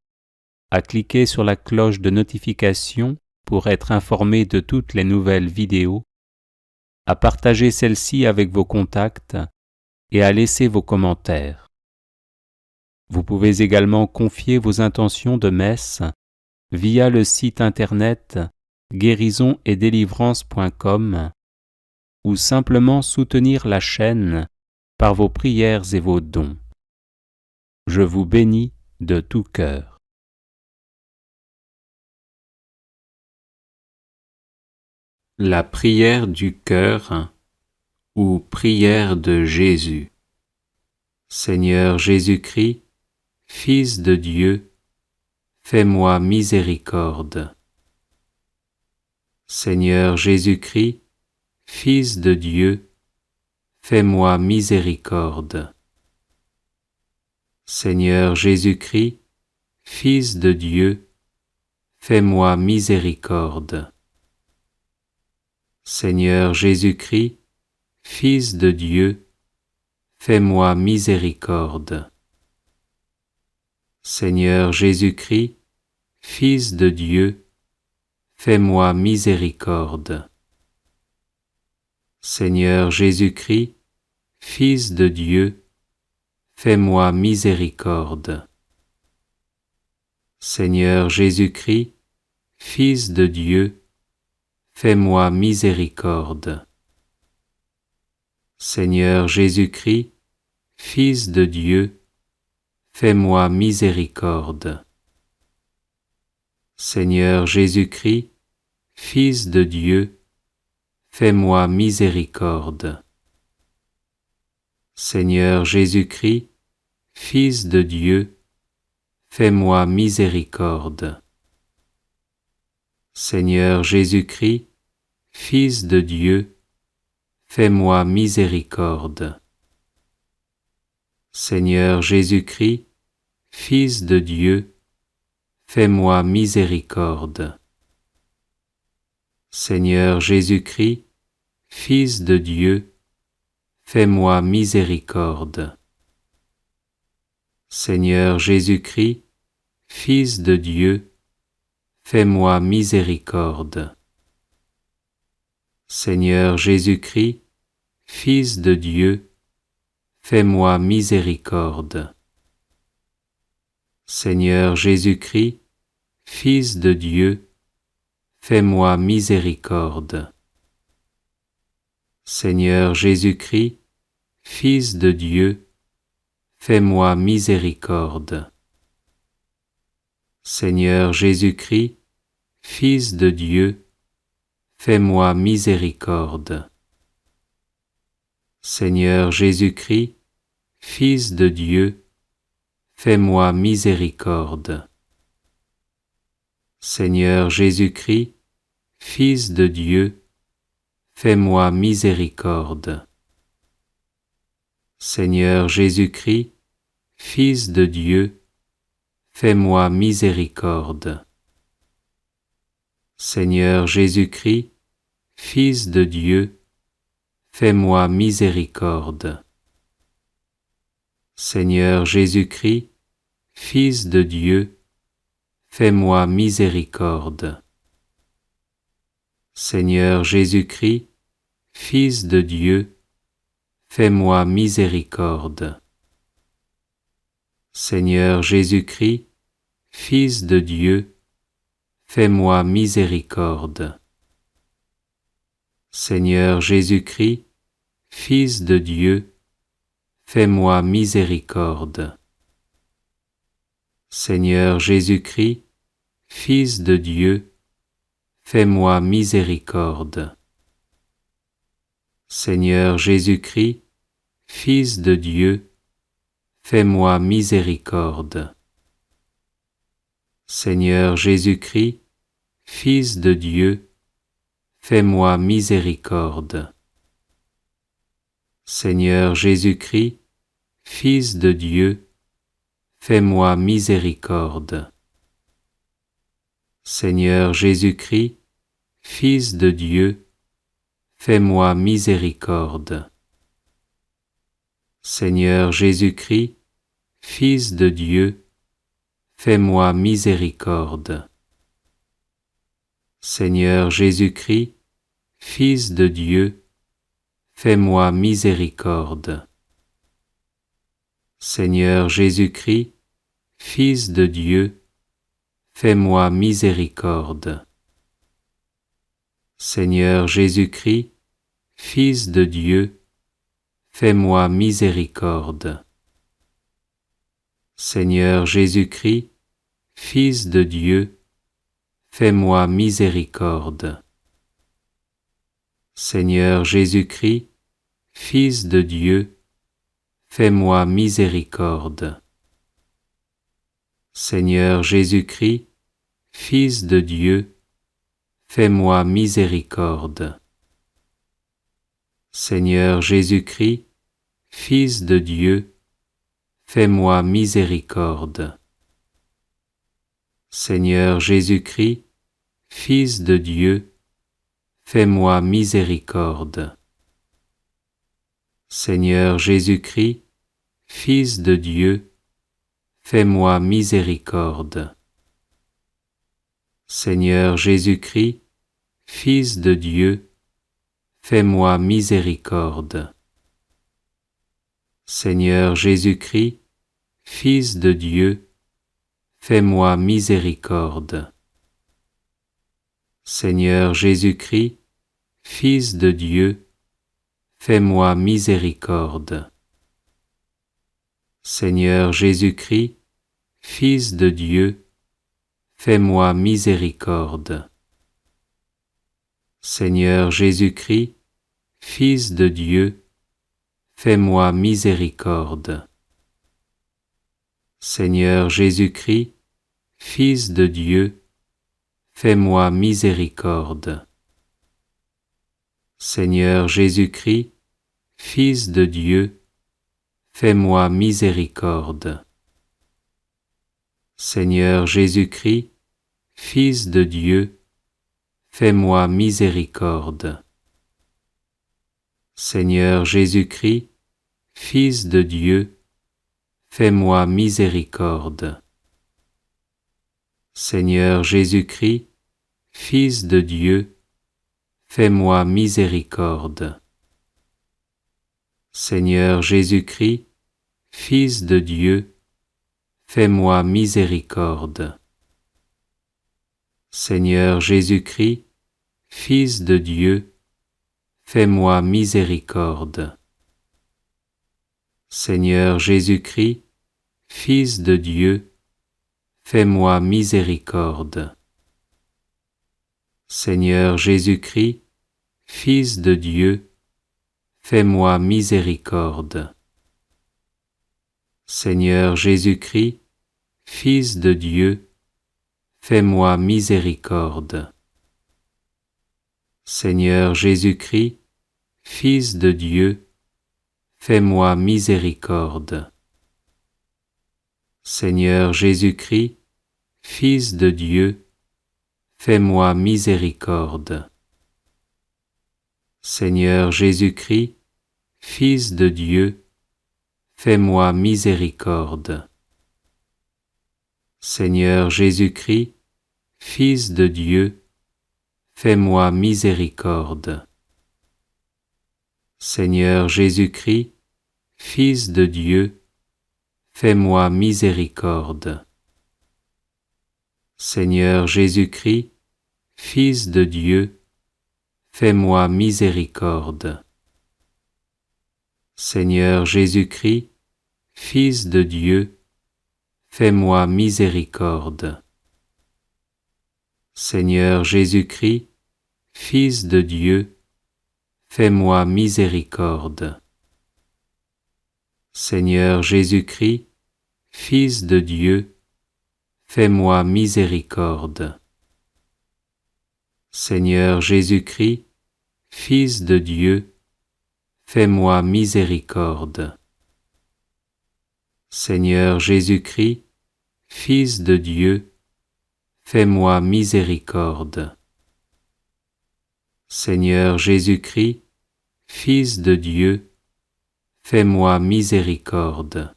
à cliquer sur la cloche de notification pour être informé de toutes les nouvelles vidéos, à partager celle-ci avec vos contacts et à laisser vos commentaires. Vous pouvez également confier vos intentions de messe via le site internet guérisonetdélivrance.com ou simplement soutenir la chaîne par vos prières et vos dons. Je vous bénis de tout cœur. La prière du cœur ou prière de Jésus. Seigneur Jésus-Christ, Fils de Dieu, fais-moi miséricorde. Seigneur Jésus-Christ, Fils de Dieu, fais-moi miséricorde. Seigneur Jésus-Christ, Fils de Dieu, fais-moi miséricorde. Seigneur Jésus-Christ, Fils de Dieu, fais-moi miséricorde. Seigneur Jésus-Christ, Fils de Dieu, fais-moi miséricorde. Seigneur Jésus-Christ, Fils de Dieu, fais-moi miséricorde. Seigneur Jésus-Christ, Fils de Dieu, fais-moi miséricorde. Seigneur Jésus-Christ, Fils de Dieu, fais-moi miséricorde. Seigneur Jésus-Christ, Fils de Dieu, fais-moi miséricorde. Seigneur Jésus-Christ, Fils de Dieu, fais-moi miséricorde. Seigneur Jésus-Christ, Fils de Dieu, fais-moi miséricorde. Seigneur Jésus-Christ, Fils de Dieu, fais-moi miséricorde. Seigneur Jésus-Christ, Fils de Dieu, fais-moi miséricorde. Seigneur Jésus-Christ, Fils de Dieu, fais-moi miséricorde. Seigneur Jésus-Christ, Fils de Dieu, fais-moi miséricorde. Seigneur Jésus-Christ, Fils de Dieu, fais-moi miséricorde. Seigneur Jésus-Christ, Fils de Dieu, fais-moi miséricorde. Seigneur Jésus-Christ, Fils de Dieu, fais-moi miséricorde. Seigneur Jésus-Christ, Fils de Dieu, fais-moi miséricorde. Seigneur Jésus-Christ, Fils de Dieu, fais-moi miséricorde. Seigneur Jésus-Christ, Fils de Dieu, fais-moi miséricorde. Seigneur Jésus-Christ, Fils de Dieu, fais-moi miséricorde. Seigneur Jésus-Christ, Fils de Dieu, fais-moi miséricorde. Seigneur Jésus-Christ, Fils de Dieu, fais-moi miséricorde. Seigneur Jésus-Christ, Fils de Dieu, fais-moi miséricorde. Seigneur Jésus-Christ, Fils de Dieu, fais-moi miséricorde. Seigneur Jésus-Christ, Fils de Dieu, fais-moi miséricorde. Seigneur Jésus-Christ, Fils de Dieu, fais-moi miséricorde. Seigneur Jésus-Christ, Fils de Dieu, fais-moi miséricorde. Seigneur Jésus-Christ, Fils de Dieu, fais-moi miséricorde. Seigneur Jésus-Christ, Fils de Dieu, fais-moi miséricorde. Seigneur Jésus-Christ, Fils de Dieu, fais-moi miséricorde. Seigneur Jésus-Christ, Fils de Dieu, fais-moi miséricorde. Seigneur Jésus-Christ, Fils de Dieu, fais-moi miséricorde. Seigneur Jésus-Christ, Fils de Dieu, fais-moi miséricorde. Seigneur Jésus-Christ, Fils de Dieu, fais-moi miséricorde. Seigneur Jésus-Christ, Fils de Dieu, fais-moi miséricorde. Seigneur Jésus-Christ, Fils de Dieu, fais-moi miséricorde. Seigneur Jésus-Christ, Fils de Dieu, fais-moi miséricorde. Seigneur Jésus-Christ, Fils de Dieu, fais-moi miséricorde. Seigneur Jésus-Christ, Fils de Dieu, fais-moi miséricorde. Seigneur Jésus-Christ, Fils de Dieu, fais-moi miséricorde. Seigneur Jésus-Christ, Fils de Dieu, fais-moi miséricorde. Seigneur Jésus-Christ, Fils de Dieu, fais-moi miséricorde. Seigneur Jésus-Christ, Fils de Dieu, fais-moi miséricorde. Seigneur Jésus-Christ, Fils de Dieu, fais-moi miséricorde. Seigneur Jésus-Christ, Fils de Dieu, fais-moi miséricorde. Seigneur Jésus-Christ, Fils de Dieu, fais-moi miséricorde. Seigneur Jésus-Christ, Fils de Dieu, fais-moi miséricorde. Seigneur Jésus-Christ, Fils de Dieu, fais-moi miséricorde. Seigneur Jésus-Christ, Fils de Dieu, fais-moi miséricorde. Seigneur Jésus-Christ, Fils de Dieu, fais-moi miséricorde. Seigneur Jésus-Christ, Fils de Dieu, fais-moi miséricorde. Seigneur Jésus-Christ, Fils de Dieu, fais-moi miséricorde. Seigneur Jésus-Christ, Fils de Dieu, fais-moi miséricorde. Seigneur Jésus-Christ, Fils de Dieu, fais-moi miséricorde. Seigneur Jésus-Christ, Fils de Dieu, fais-moi miséricorde. Seigneur Jésus-Christ, Fils de Dieu, fais-moi miséricorde. Seigneur Jésus-Christ, Fils de Dieu, fais-moi miséricorde. Seigneur Jésus-Christ, Fils de Dieu, fais-moi miséricorde. Seigneur Jésus-Christ, Fils de Dieu, fais-moi miséricorde. Seigneur Jésus-Christ, Fils de Dieu, fais-moi miséricorde. Seigneur Jésus-Christ, Fils de Dieu, fais-moi miséricorde. Seigneur Jésus-Christ, Fils de Dieu, fais-moi miséricorde. Seigneur Jésus-Christ, Fils de Dieu, fais-moi miséricorde. Seigneur Jésus-Christ, Fils de Dieu, fais-moi miséricorde. Seigneur Jésus-Christ, Fils de Dieu, fais-moi miséricorde. Seigneur Jésus-Christ, Fils de Dieu, fais-moi miséricorde.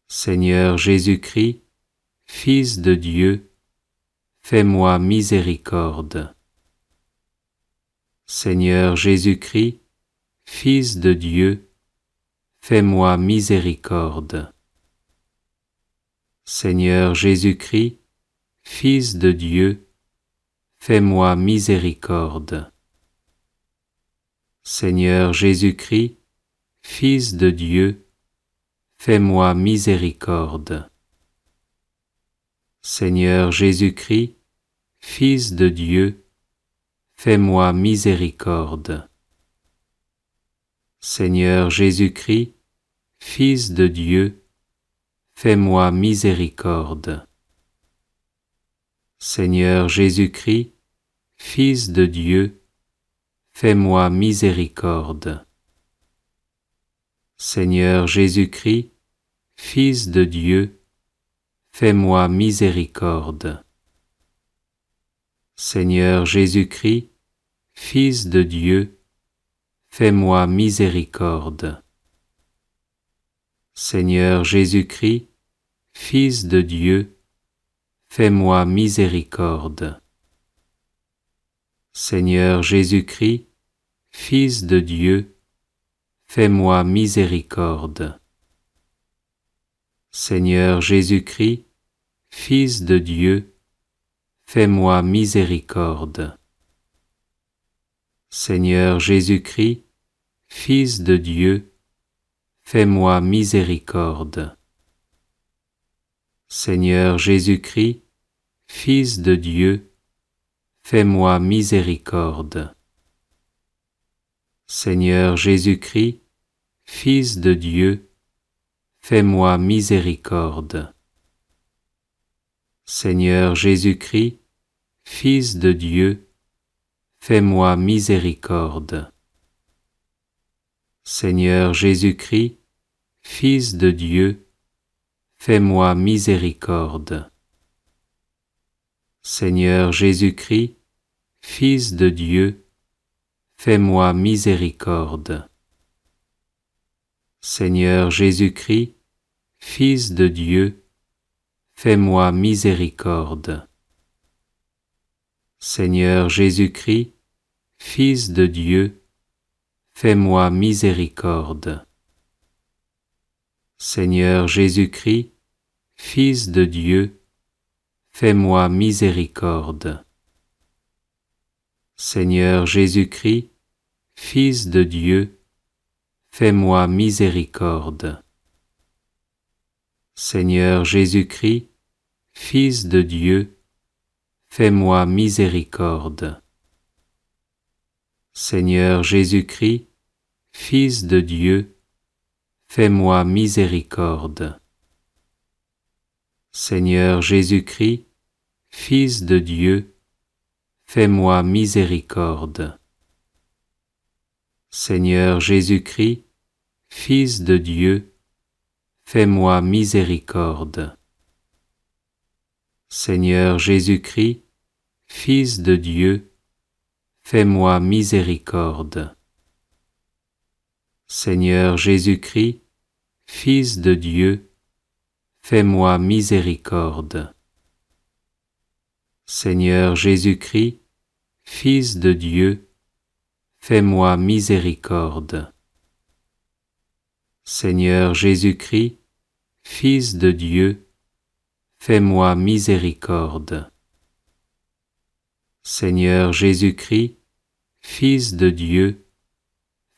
Seigneur Jésus-Christ, Fils de Dieu, fais-moi miséricorde. Seigneur Jésus-Christ, Fils de Dieu, fais-moi miséricorde. Seigneur Jésus-Christ, Fils de Dieu, fais-moi miséricorde. Seigneur Jésus-Christ, Fils de Dieu, fais-moi miséricorde. Seigneur Jésus-Christ, Fils de Dieu, fais-moi miséricorde. Seigneur Jésus-Christ, Fils de Dieu, fais-moi miséricorde. Seigneur Jésus-Christ, Fils de Dieu, fais-moi miséricorde. Seigneur Jésus-Christ, Fils de Dieu, fais-moi miséricorde. Seigneur Jésus-Christ, Fils de Dieu, fais-moi miséricorde. Seigneur Jésus-Christ, Fils de Dieu, fais-moi miséricorde. Seigneur Jésus-Christ, Fils de Dieu, fais-moi miséricorde. Seigneur Jésus-Christ, Fils de Dieu, fais-moi miséricorde. Seigneur Jésus-Christ, Fils de Dieu, fais-moi miséricorde. Seigneur Jésus-Christ, Fils de Dieu, fais-moi miséricorde. Seigneur Jésus-Christ, Fils de Dieu, fais-moi miséricorde. Seigneur Jésus-Christ, Fils de Dieu, fais-moi miséricorde. Seigneur Jésus-Christ, Fils de Dieu, fais-moi miséricorde. Seigneur Jésus-Christ, Fils de Dieu, fais-moi miséricorde. Seigneur Jésus-Christ, Fils de Dieu, fais-moi miséricorde. Seigneur Jésus-Christ, Fils de Dieu, fais-moi miséricorde. Seigneur Jésus-Christ, Fils de Dieu, fais-moi miséricorde. Seigneur Jésus-Christ, Fils de Dieu, fais-moi miséricorde. Seigneur Jésus-Christ, Fils de Dieu, fais-moi miséricorde. Seigneur Jésus-Christ, Fils de Dieu, fais-moi miséricorde. Seigneur Jésus-Christ, Fils de Dieu, fais-moi miséricorde. Seigneur Jésus-Christ, Fils de Dieu, fais-moi miséricorde. Seigneur Jésus-Christ, Fils de Dieu, fais-moi miséricorde. Seigneur Jésus-Christ, Fils de Dieu, fais-moi miséricorde. Seigneur Jésus-Christ, Fils de Dieu, fais-moi miséricorde. Seigneur Jésus-Christ, Fils de Dieu, fais-moi miséricorde. Seigneur Jésus-Christ, Fils de Dieu,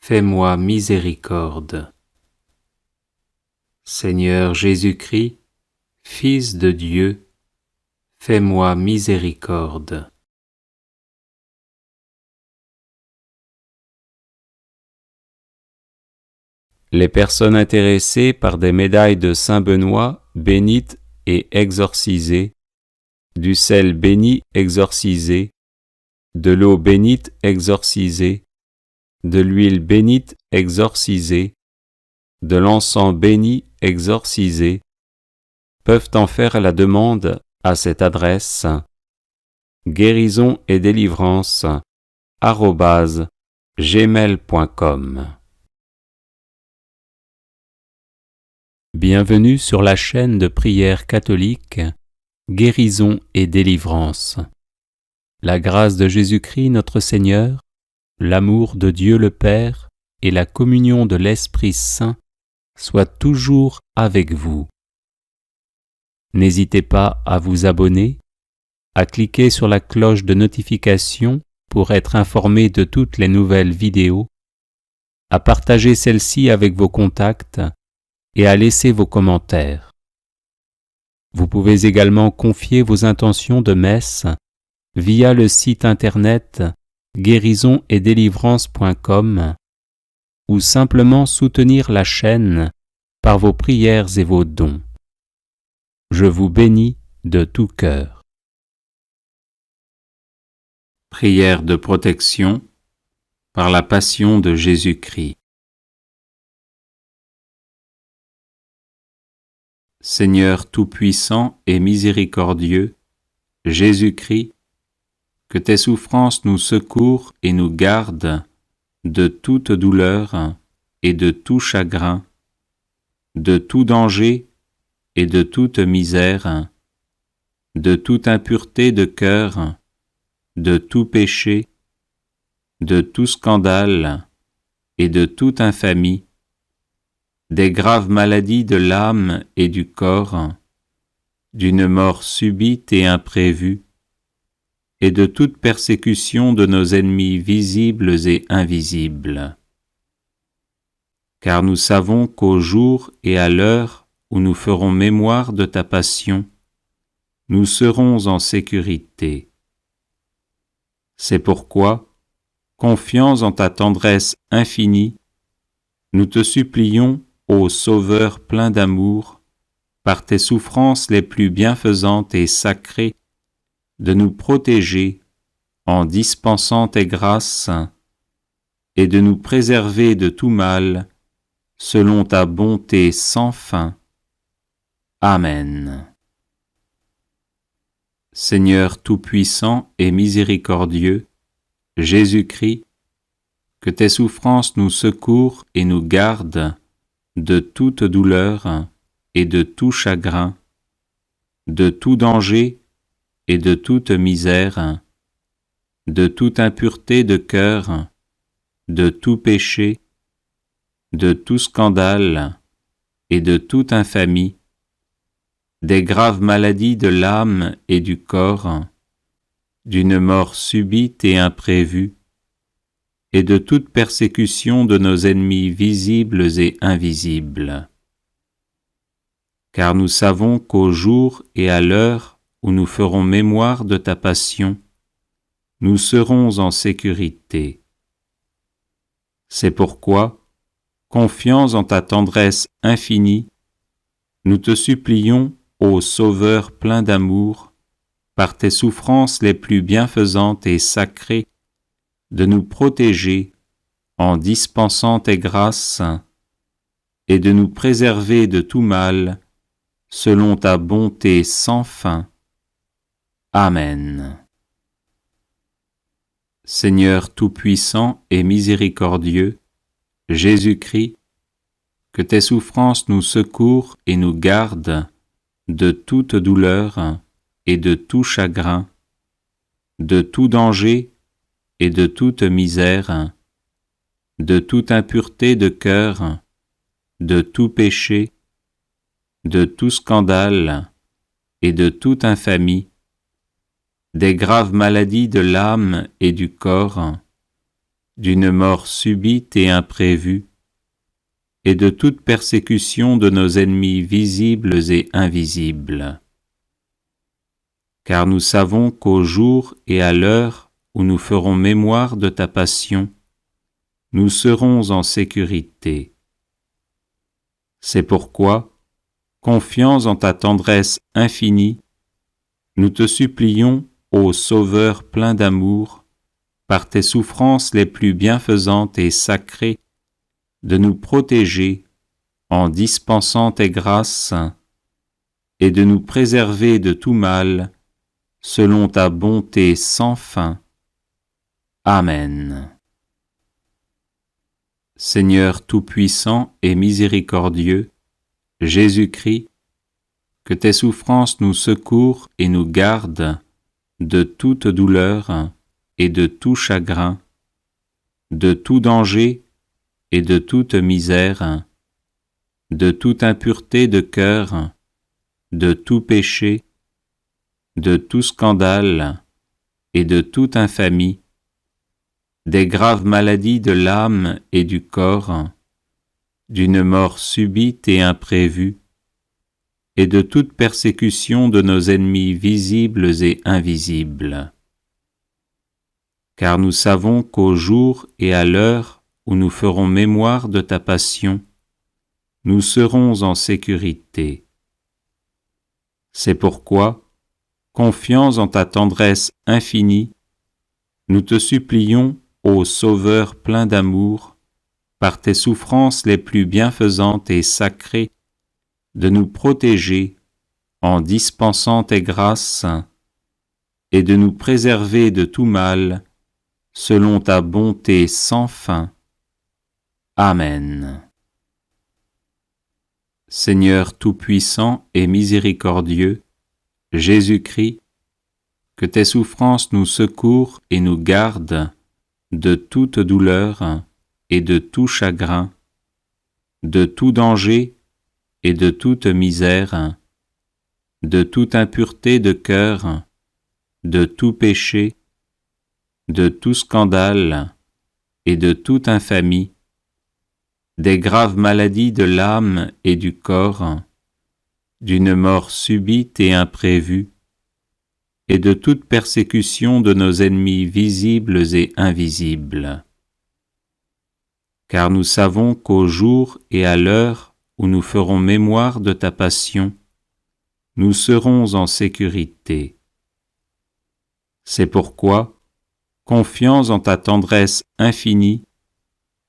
fais-moi miséricorde. Seigneur Jésus-Christ, Fils de Dieu, fais-moi miséricorde. Les personnes intéressées par des médailles de Saint Benoît bénites et exorcisées, du sel béni exorcisé, de l'eau bénite exorcisée, de l'huile bénite exorcisée, de l'encens béni exorcisé, peuvent en faire la demande à cette adresse guérisonetdélivrance@gmail.com. Bienvenue sur la chaîne de prière catholique Guérison et délivrance. La grâce de Jésus-Christ notre Seigneur, l'amour de Dieu le Père et la communion de l'Esprit Saint soient toujours avec vous. N'hésitez pas à vous abonner, à cliquer sur la cloche de notification pour être informé de toutes les nouvelles vidéos, à partager celle-ci avec vos contacts et à laisser vos commentaires. Vous pouvez également confier vos intentions de messe via le site internet guérisonetdélivrance.com ou simplement soutenir la chaîne par vos prières et vos dons. je vous bénis de tout cœur. Prière de protection par la passion de Jésus-Christ. Seigneur tout-puissant et miséricordieux, Jésus-Christ, que tes souffrances nous secourent et nous gardent de toute douleur et de tout chagrin, de tout danger et de toute misère, de toute impureté de cœur, de tout péché, de tout scandale et de toute infamie, des graves maladies de l'âme et du corps, d'une mort subite et imprévue, et de toute persécution de nos ennemis visibles et invisibles. Car nous savons qu'au jour et à l'heure où nous ferons mémoire de ta passion, nous serons en sécurité. C'est pourquoi, confiants en ta tendresse infinie, nous te supplions, ô Sauveur plein d'amour, par tes souffrances les plus bienfaisantes et sacrées, de nous protéger en dispensant tes grâces et de nous préserver de tout mal, selon ta bonté sans fin. Amen. Seigneur tout-puissant et miséricordieux, Jésus-Christ, que tes souffrances nous secourent et nous gardent de toute douleur et de tout chagrin, de tout danger et de toute misère, de toute impureté de cœur, de tout péché, de tout scandale et de toute infamie, des graves maladies de l'âme et du corps, d'une mort subite et imprévue, et de toute persécution de nos ennemis visibles et invisibles. Car nous savons qu'au jour et à l'heure où nous ferons mémoire de ta passion, nous serons en sécurité. C'est pourquoi, confiants en ta tendresse infinie, nous te supplions, ô Sauveur plein d'amour, par tes souffrances les plus bienfaisantes et sacrées, de nous protéger en dispensant tes grâces et de nous préserver de tout mal, selon ta bonté sans fin. Amen. Seigneur tout-puissant et miséricordieux, Jésus-Christ, que tes souffrances nous secourent et nous gardent de toute douleur et de tout chagrin, de tout danger et de toute misère, de toute impureté de cœur, de tout péché, de tout scandale et de toute infamie, des graves maladies de l'âme et du corps, d'une mort subite et imprévue, et de toute persécution de nos ennemis visibles et invisibles. Car nous savons qu'au jour et à l'heure où nous ferons mémoire de ta passion, nous serons en sécurité. C'est pourquoi, confiants en ta tendresse infinie, nous te supplions, ô Sauveur plein d'amour, par tes souffrances les plus bienfaisantes et sacrées, de nous protéger en dispensant tes grâces et de nous préserver de tout mal, selon ta bonté sans fin. Amen. Seigneur tout-puissant et miséricordieux, Jésus-Christ, que tes souffrances nous secourent et nous gardent de toute douleur et de tout chagrin, de tout danger et de toute misère, de toute impureté de cœur, de tout péché, de tout scandale et de toute infamie, des graves maladies de l'âme et du corps, d'une mort subite et imprévue, et de toute persécution de nos ennemis visibles et invisibles. Car nous savons qu'au jour et à l'heure où nous ferons mémoire de ta passion, nous serons en sécurité. C'est pourquoi, confiants en ta tendresse infinie, nous te supplions, ô Sauveur plein d'amour, par tes souffrances les plus bienfaisantes et sacrées, de nous protéger en dispensant tes grâces et de nous préserver de tout mal, selon ta bonté sans fin. Amen. Seigneur tout-puissant et miséricordieux, Jésus-Christ, que tes souffrances nous secourent et nous gardent de toute douleur et de tout chagrin, de tout danger et de toute misère, de toute impureté de cœur, de tout péché, de tout scandale et de toute infamie, des graves maladies de l'âme et du corps, d'une mort subite et imprévue, et de toute persécution de nos ennemis visibles et invisibles. Car nous savons qu'au jour et à l'heure où nous ferons mémoire de ta passion, nous serons en sécurité. C'est pourquoi, confiants en ta tendresse infinie,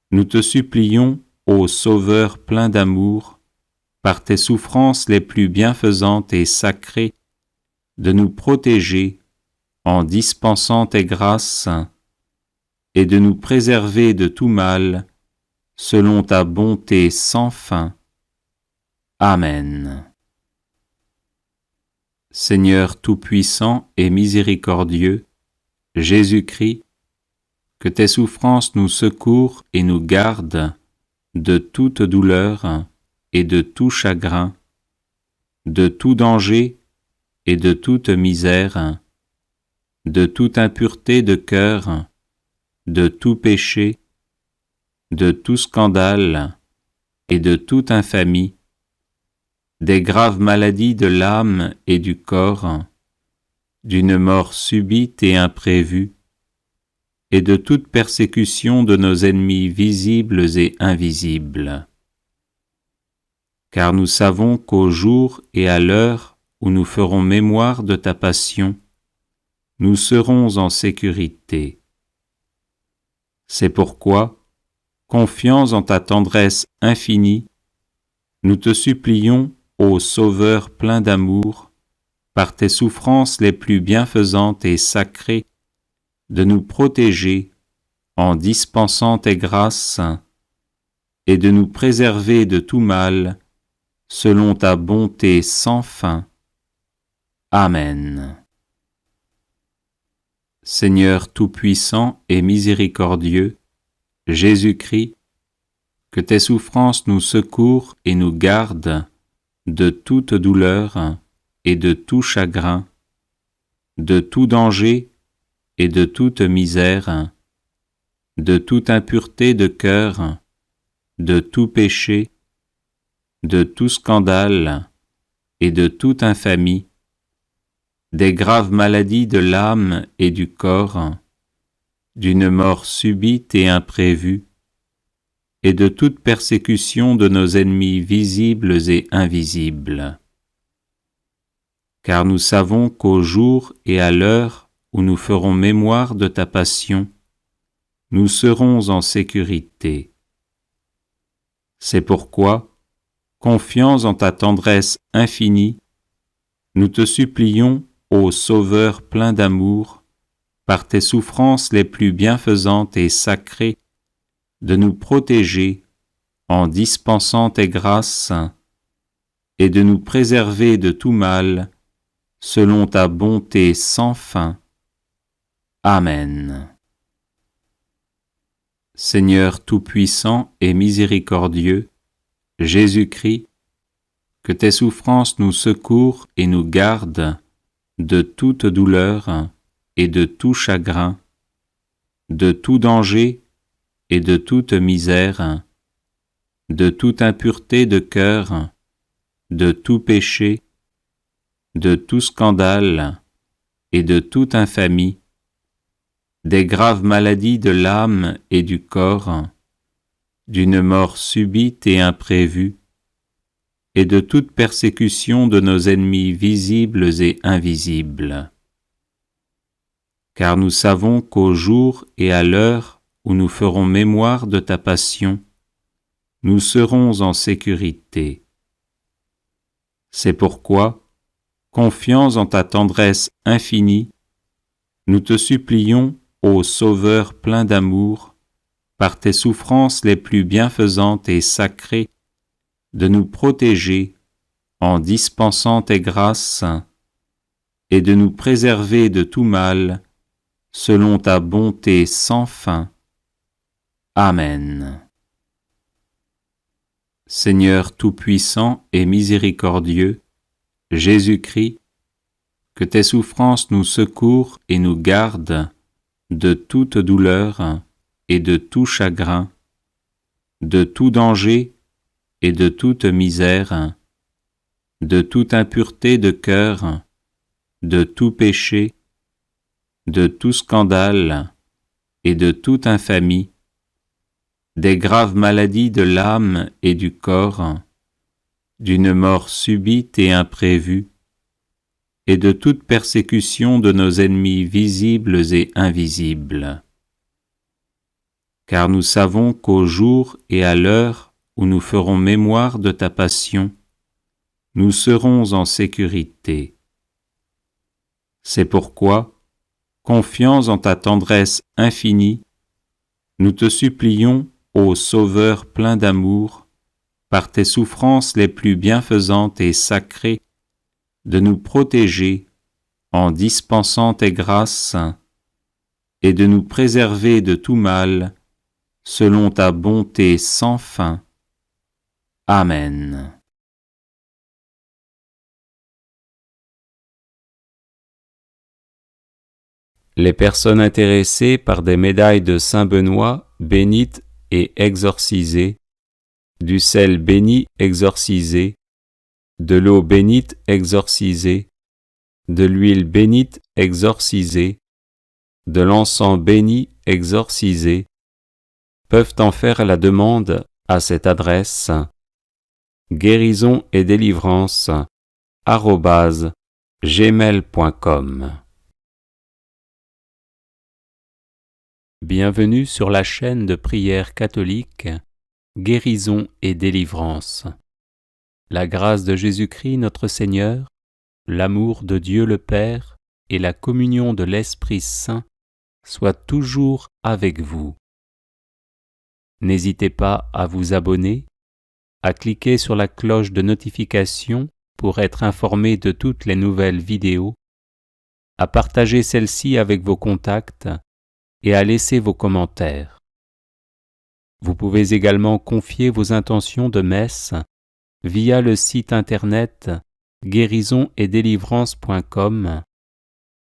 nous te supplions, ô Sauveur plein d'amour, par tes souffrances les plus bienfaisantes et sacrées, de nous protéger en dispensant tes grâces et de nous préserver de tout mal, selon ta bonté sans fin. Amen. Seigneur tout-puissant et miséricordieux, Jésus-Christ, que tes souffrances nous secourent et nous gardent de toute douleur et de tout chagrin, de tout danger et de toute misère, de toute impureté de cœur, de tout péché, de tout scandale et de toute infamie, des graves maladies de l'âme et du corps, d'une mort subite et imprévue, et de toute persécution de nos ennemis visibles et invisibles. Car nous savons qu'au jour et à l'heure où nous ferons mémoire de ta passion, nous serons en sécurité. C'est pourquoi, confiants en ta tendresse infinie, nous te supplions, ô Sauveur plein d'amour, par tes souffrances les plus bienfaisantes et sacrées, de nous protéger en dispensant tes grâces et de nous préserver de tout mal, selon ta bonté sans fin. Amen. Seigneur tout-puissant et miséricordieux, Jésus-Christ, que tes souffrances nous secourent et nous gardent de toute douleur et de tout chagrin, de tout danger et de toute misère, de toute impureté de cœur, de tout péché, de tout scandale et de toute infamie, des graves maladies de l'âme et du corps, d'une mort subite et imprévue, et de toute persécution de nos ennemis visibles et invisibles. Car nous savons qu'au jour et à l'heure où nous ferons mémoire de ta passion, nous serons en sécurité. C'est pourquoi, confiants en ta tendresse infinie, nous te supplions, ô Sauveur plein d'amour, par tes souffrances les plus bienfaisantes et sacrées, de nous protéger en dispensant tes grâces et de nous préserver de tout mal, selon ta bonté sans fin. Amen. Seigneur tout-puissant et miséricordieux, Jésus-Christ, que tes souffrances nous secourent et nous gardent de toute douleur et de tout chagrin, de tout danger et de toute misère, de toute impureté de cœur, de tout péché, de tout scandale et de toute infamie, des graves maladies de l'âme et du corps, d'une mort subite et imprévue, et de toute persécution de nos ennemis visibles et invisibles. Car nous savons qu'au jour et à l'heure où nous ferons mémoire de ta passion, nous serons en sécurité. C'est pourquoi, confiants en ta tendresse infinie, nous te supplions, ô Sauveur plein d'amour, par tes souffrances les plus bienfaisantes et sacrées, de nous protéger en dispensant tes grâces et de nous préserver de tout mal, selon ta bonté sans fin. Amen. Seigneur tout-puissant et miséricordieux, Jésus-Christ, que tes souffrances nous secourent et nous gardent de toute douleur et de tout chagrin, de tout danger et de toute misère, de toute impureté de cœur, de tout péché, de tout scandale et de toute infamie, des graves maladies de l'âme et du corps, d'une mort subite et imprévue, et de toute persécution de nos ennemis visibles et invisibles. Car nous savons qu'au jour et à l'heure où nous ferons mémoire de ta passion, nous serons en sécurité. C'est pourquoi, confiants en ta tendresse infinie, nous te supplions, ô Sauveur plein d'amour, par tes souffrances les plus bienfaisantes et sacrées, de nous protéger en dispensant tes grâces et de nous préserver de tout mal, selon ta bonté sans fin. Amen. Les personnes intéressées par des médailles de Saint-Benoît bénites et exorcisées, du sel béni exorcisé, de l'eau bénite exorcisée, de l'huile bénite exorcisée, de l'encens béni exorcisé, peuvent en faire la demande à cette adresse guérison et délivrance @gmail.com. Bienvenue sur la chaîne de prière catholique Guérison et délivrance. La grâce de Jésus-Christ notre Seigneur, l'amour de Dieu le Père et la communion de l'Esprit Saint soient toujours avec vous. N'hésitez pas à vous abonner, à cliquer sur la cloche de notification pour être informé de toutes les nouvelles vidéos, à partager celle-ci avec vos contacts et à laisser vos commentaires. Vous pouvez également confier vos intentions de messe via le site internet guérisonetdélivrance.com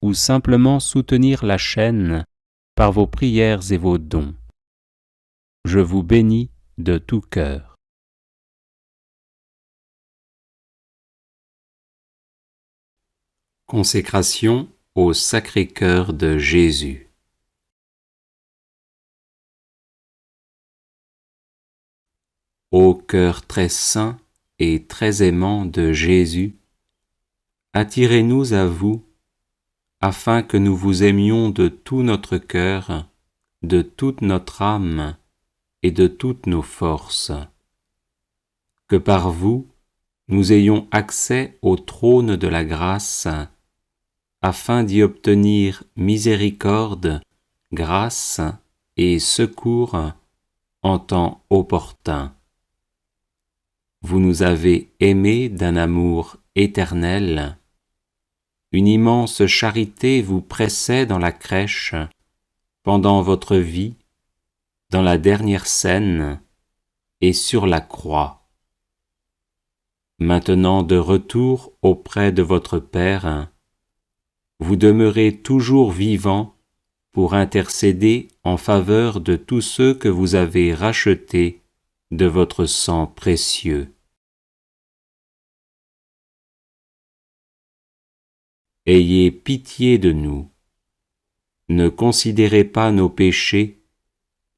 ou simplement soutenir la chaîne par vos prières et vos dons. Je vous bénis de tout cœur. Consécration au Sacré-Cœur de Jésus. Ô cœur très saint et très aimant de Jésus, attirez-nous à vous, afin que nous vous aimions de tout notre cœur, de toute notre âme et de toutes nos forces. Que par vous, nous ayons accès au trône de la grâce, afin d'y obtenir miséricorde, grâce et secours en temps opportun. Vous nous avez aimés d'un amour éternel. Une immense charité vous pressait dans la crèche, pendant votre vie, dans la dernière scène et sur la croix. Maintenant de retour auprès de votre Père, vous demeurez toujours vivant pour intercéder en faveur de tous ceux que vous avez rachetés de votre sang précieux. Ayez pitié de nous. Ne considérez pas nos péchés,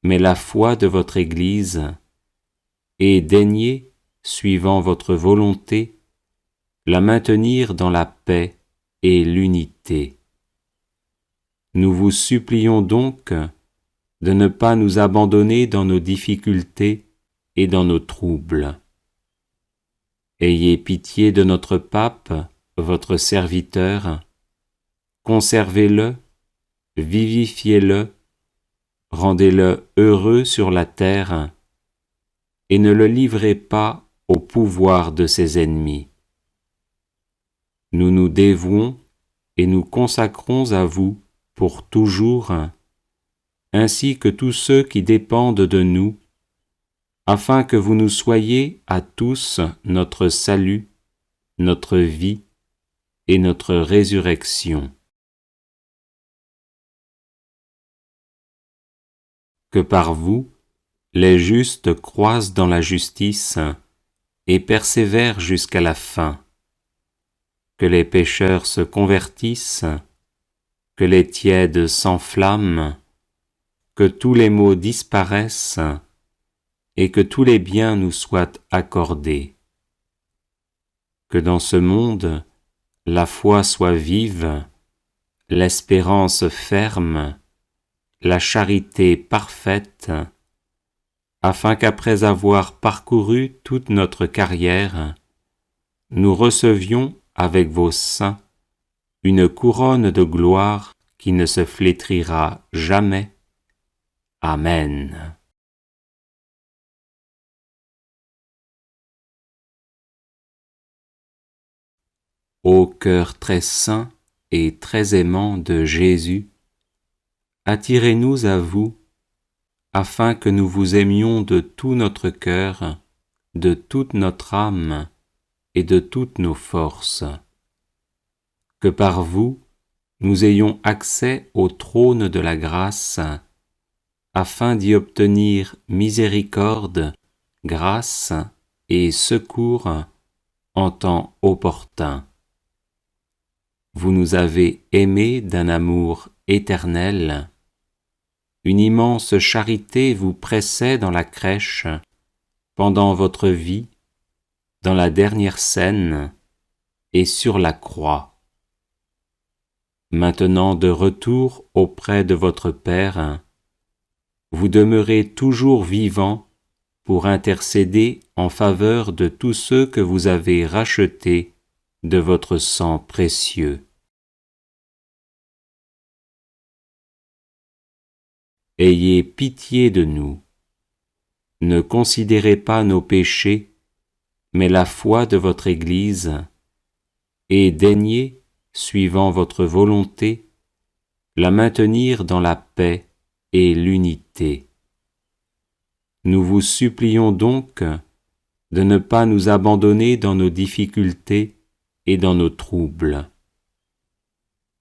mais la foi de votre Église, et daignez, suivant votre volonté, la maintenir dans la paix et l'unité. Nous vous supplions donc de ne pas nous abandonner dans nos difficultés et dans nos troubles. Ayez pitié de notre pape, votre serviteur, conservez-le, vivifiez-le, rendez-le heureux sur la terre, et ne le livrez pas au pouvoir de ses ennemis. Nous nous dévouons et nous consacrons à vous pour toujours, ainsi que tous ceux qui dépendent de nous, afin que vous nous soyez à tous notre salut, notre vie et notre résurrection. Que par vous, les justes croissent dans la justice et persévèrent jusqu'à la fin. Que les pécheurs se convertissent, que les tièdes s'enflamment, que tous les maux disparaissent et que tous les biens nous soient accordés. Que dans ce monde, la foi soit vive, l'espérance ferme, la charité parfaite, afin qu'après avoir parcouru toute notre carrière, nous recevions avec vos saints une couronne de gloire qui ne se flétrira jamais. Amen. Ô cœur très saint et très aimant de Jésus, attirez-nous à vous, afin que nous vous aimions de tout notre cœur, de toute notre âme et de toutes nos forces. Que par vous, nous ayons accès au trône de la grâce, afin d'y obtenir miséricorde, grâce et secours en temps opportun. Vous nous avez aimés d'un amour éternel. Une immense charité vous pressait dans la crèche, pendant votre vie, dans la dernière scène et sur la croix. Maintenant de retour auprès de votre Père, vous demeurez toujours vivant pour intercéder en faveur de tous ceux que vous avez rachetés de votre sang précieux. Ayez pitié de nous. Ne considérez pas nos péchés, mais la foi de votre Église, et daignez, suivant votre volonté, la maintenir dans la paix et l'unité. Nous vous supplions donc de ne pas nous abandonner dans nos difficultés et dans nos troubles.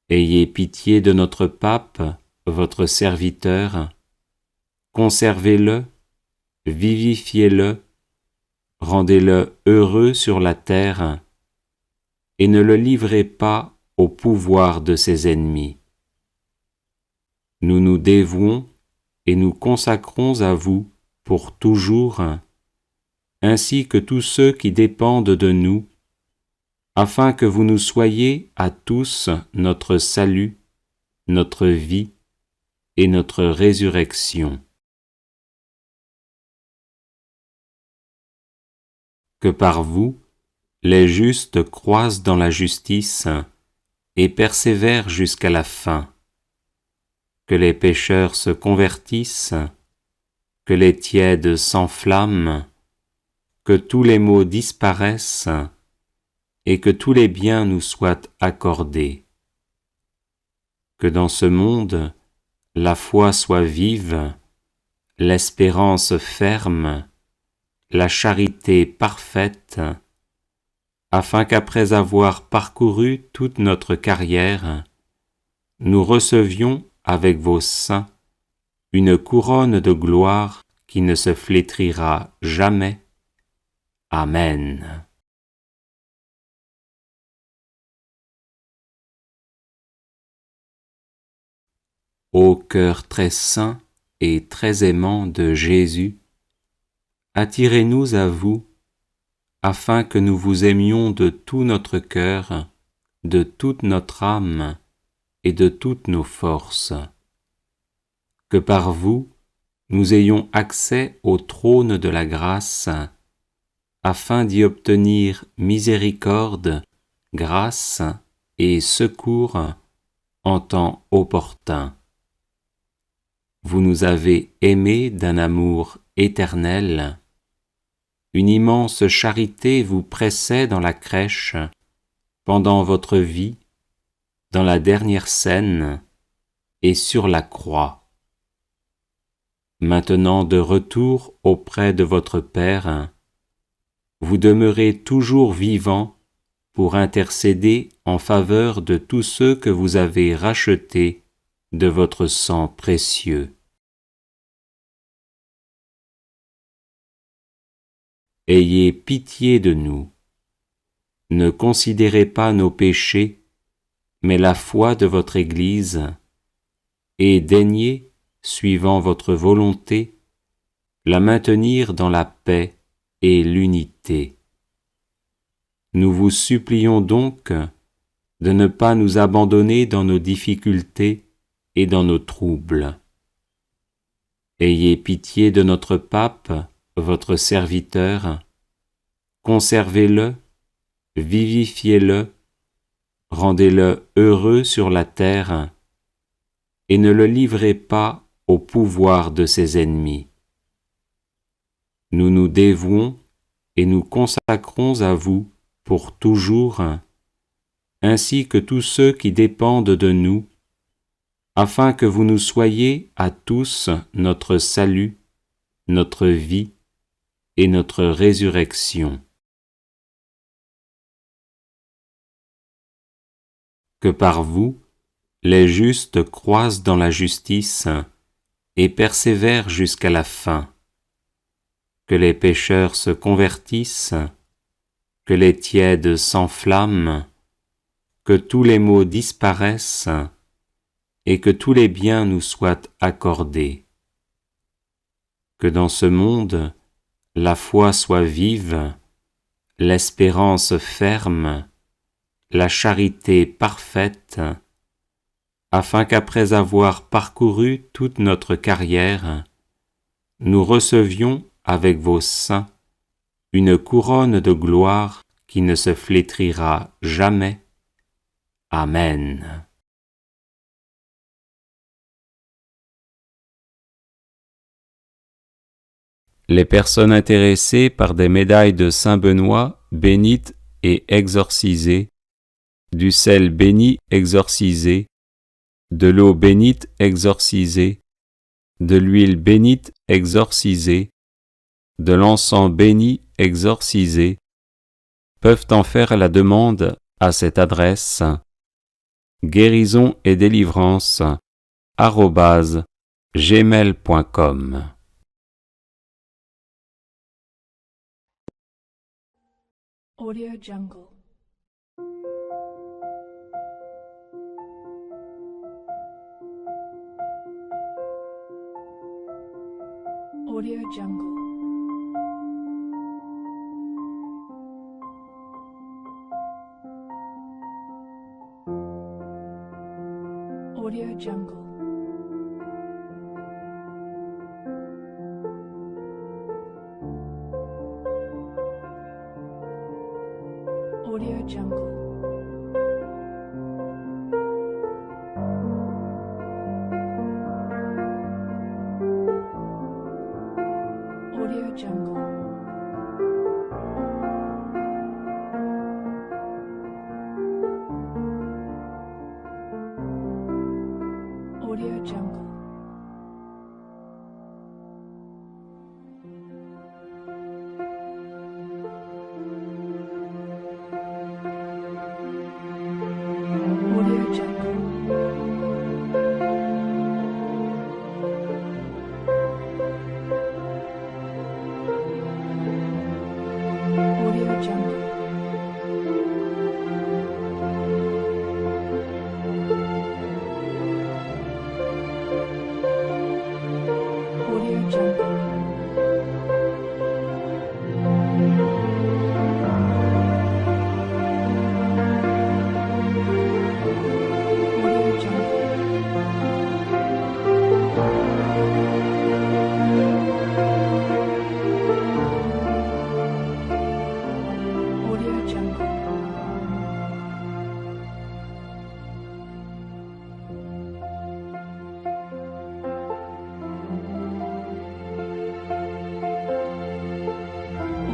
Ayez pitié de notre pape, votre serviteur, conservez-le, vivifiez-le, rendez-le heureux sur la terre, et ne le livrez pas au pouvoir de ses ennemis. Nous nous dévouons et nous consacrons à vous pour toujours, ainsi que tous ceux qui dépendent de nous, afin que vous nous soyez à tous notre salut, notre vie et notre résurrection. Que par vous, les justes croissent dans la justice et persévèrent jusqu'à la fin. Que les pécheurs se convertissent, que les tièdes s'enflamment, que tous les maux disparaissent et que tous les biens nous soient accordés. Que dans ce monde, la foi soit vive, l'espérance ferme, la charité parfaite, afin qu'après avoir parcouru toute notre carrière, nous recevions avec vos saints une couronne de gloire qui ne se flétrira jamais. Amen. Ô cœur très saint et très aimant de Jésus, attirez-nous à vous, afin que nous vous aimions de tout notre cœur, de toute notre âme et de toutes nos forces. Que par vous, nous ayons accès au trône de la grâce, afin d'y obtenir miséricorde, grâce et secours en temps opportun. Vous nous avez aimés d'un amour éternel. Une immense charité vous pressait dans la crèche, pendant votre vie, dans la dernière scène et sur la croix. Maintenant de retour auprès de votre Père, vous demeurez toujours vivant pour intercéder en faveur de tous ceux que vous avez rachetés de votre sang précieux. Ayez pitié de nous. Ne considérez pas nos péchés, mais la foi de votre Église, et daignez, suivant votre volonté, la maintenir dans la paix et l'unité. Nous vous supplions donc de ne pas nous abandonner dans nos difficultés et dans nos troubles. Ayez pitié de notre pape, votre serviteur, conservez-le, vivifiez-le, rendez-le heureux sur la terre, et ne le livrez pas au pouvoir de ses ennemis. Nous nous dévouons et nous consacrons à vous pour toujours, ainsi que tous ceux qui dépendent de nous, afin que vous nous soyez à tous notre salut, notre vie et notre résurrection. Que par vous, les justes croissent dans la justice et persévèrent jusqu'à la fin. Que les pécheurs se convertissent, que les tièdes s'enflamment, que tous les maux disparaissent et que tous les biens nous soient accordés. Que dans ce monde, la foi soit vive, l'espérance ferme, la charité parfaite, afin qu'après avoir parcouru toute notre carrière, nous recevions avec vos saints une couronne de gloire qui ne se flétrira jamais. Amen. Les personnes intéressées par des médailles de Saint Benoît bénites et exorcisées, du sel béni exorcisé, de l'eau bénite exorcisée, de l'huile bénite exorcisée, de l'encens béni exorcisé, peuvent en faire la demande à cette adresse guérison et délivrance @gmail.com.
Audio Jungle. Audio Jungle. Audio Jungle. Audio Jungle. Audio Jungle. Audio Jungle. Audio Jungle. Audio Jungle. Audio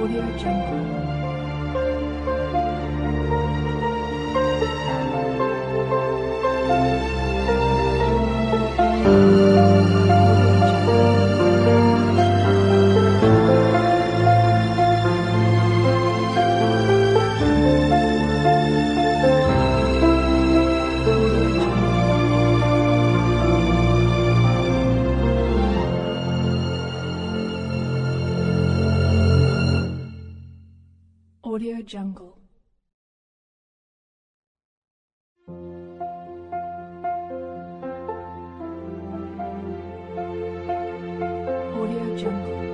Audio Jungle. Audio Jungle. Audio Jungle.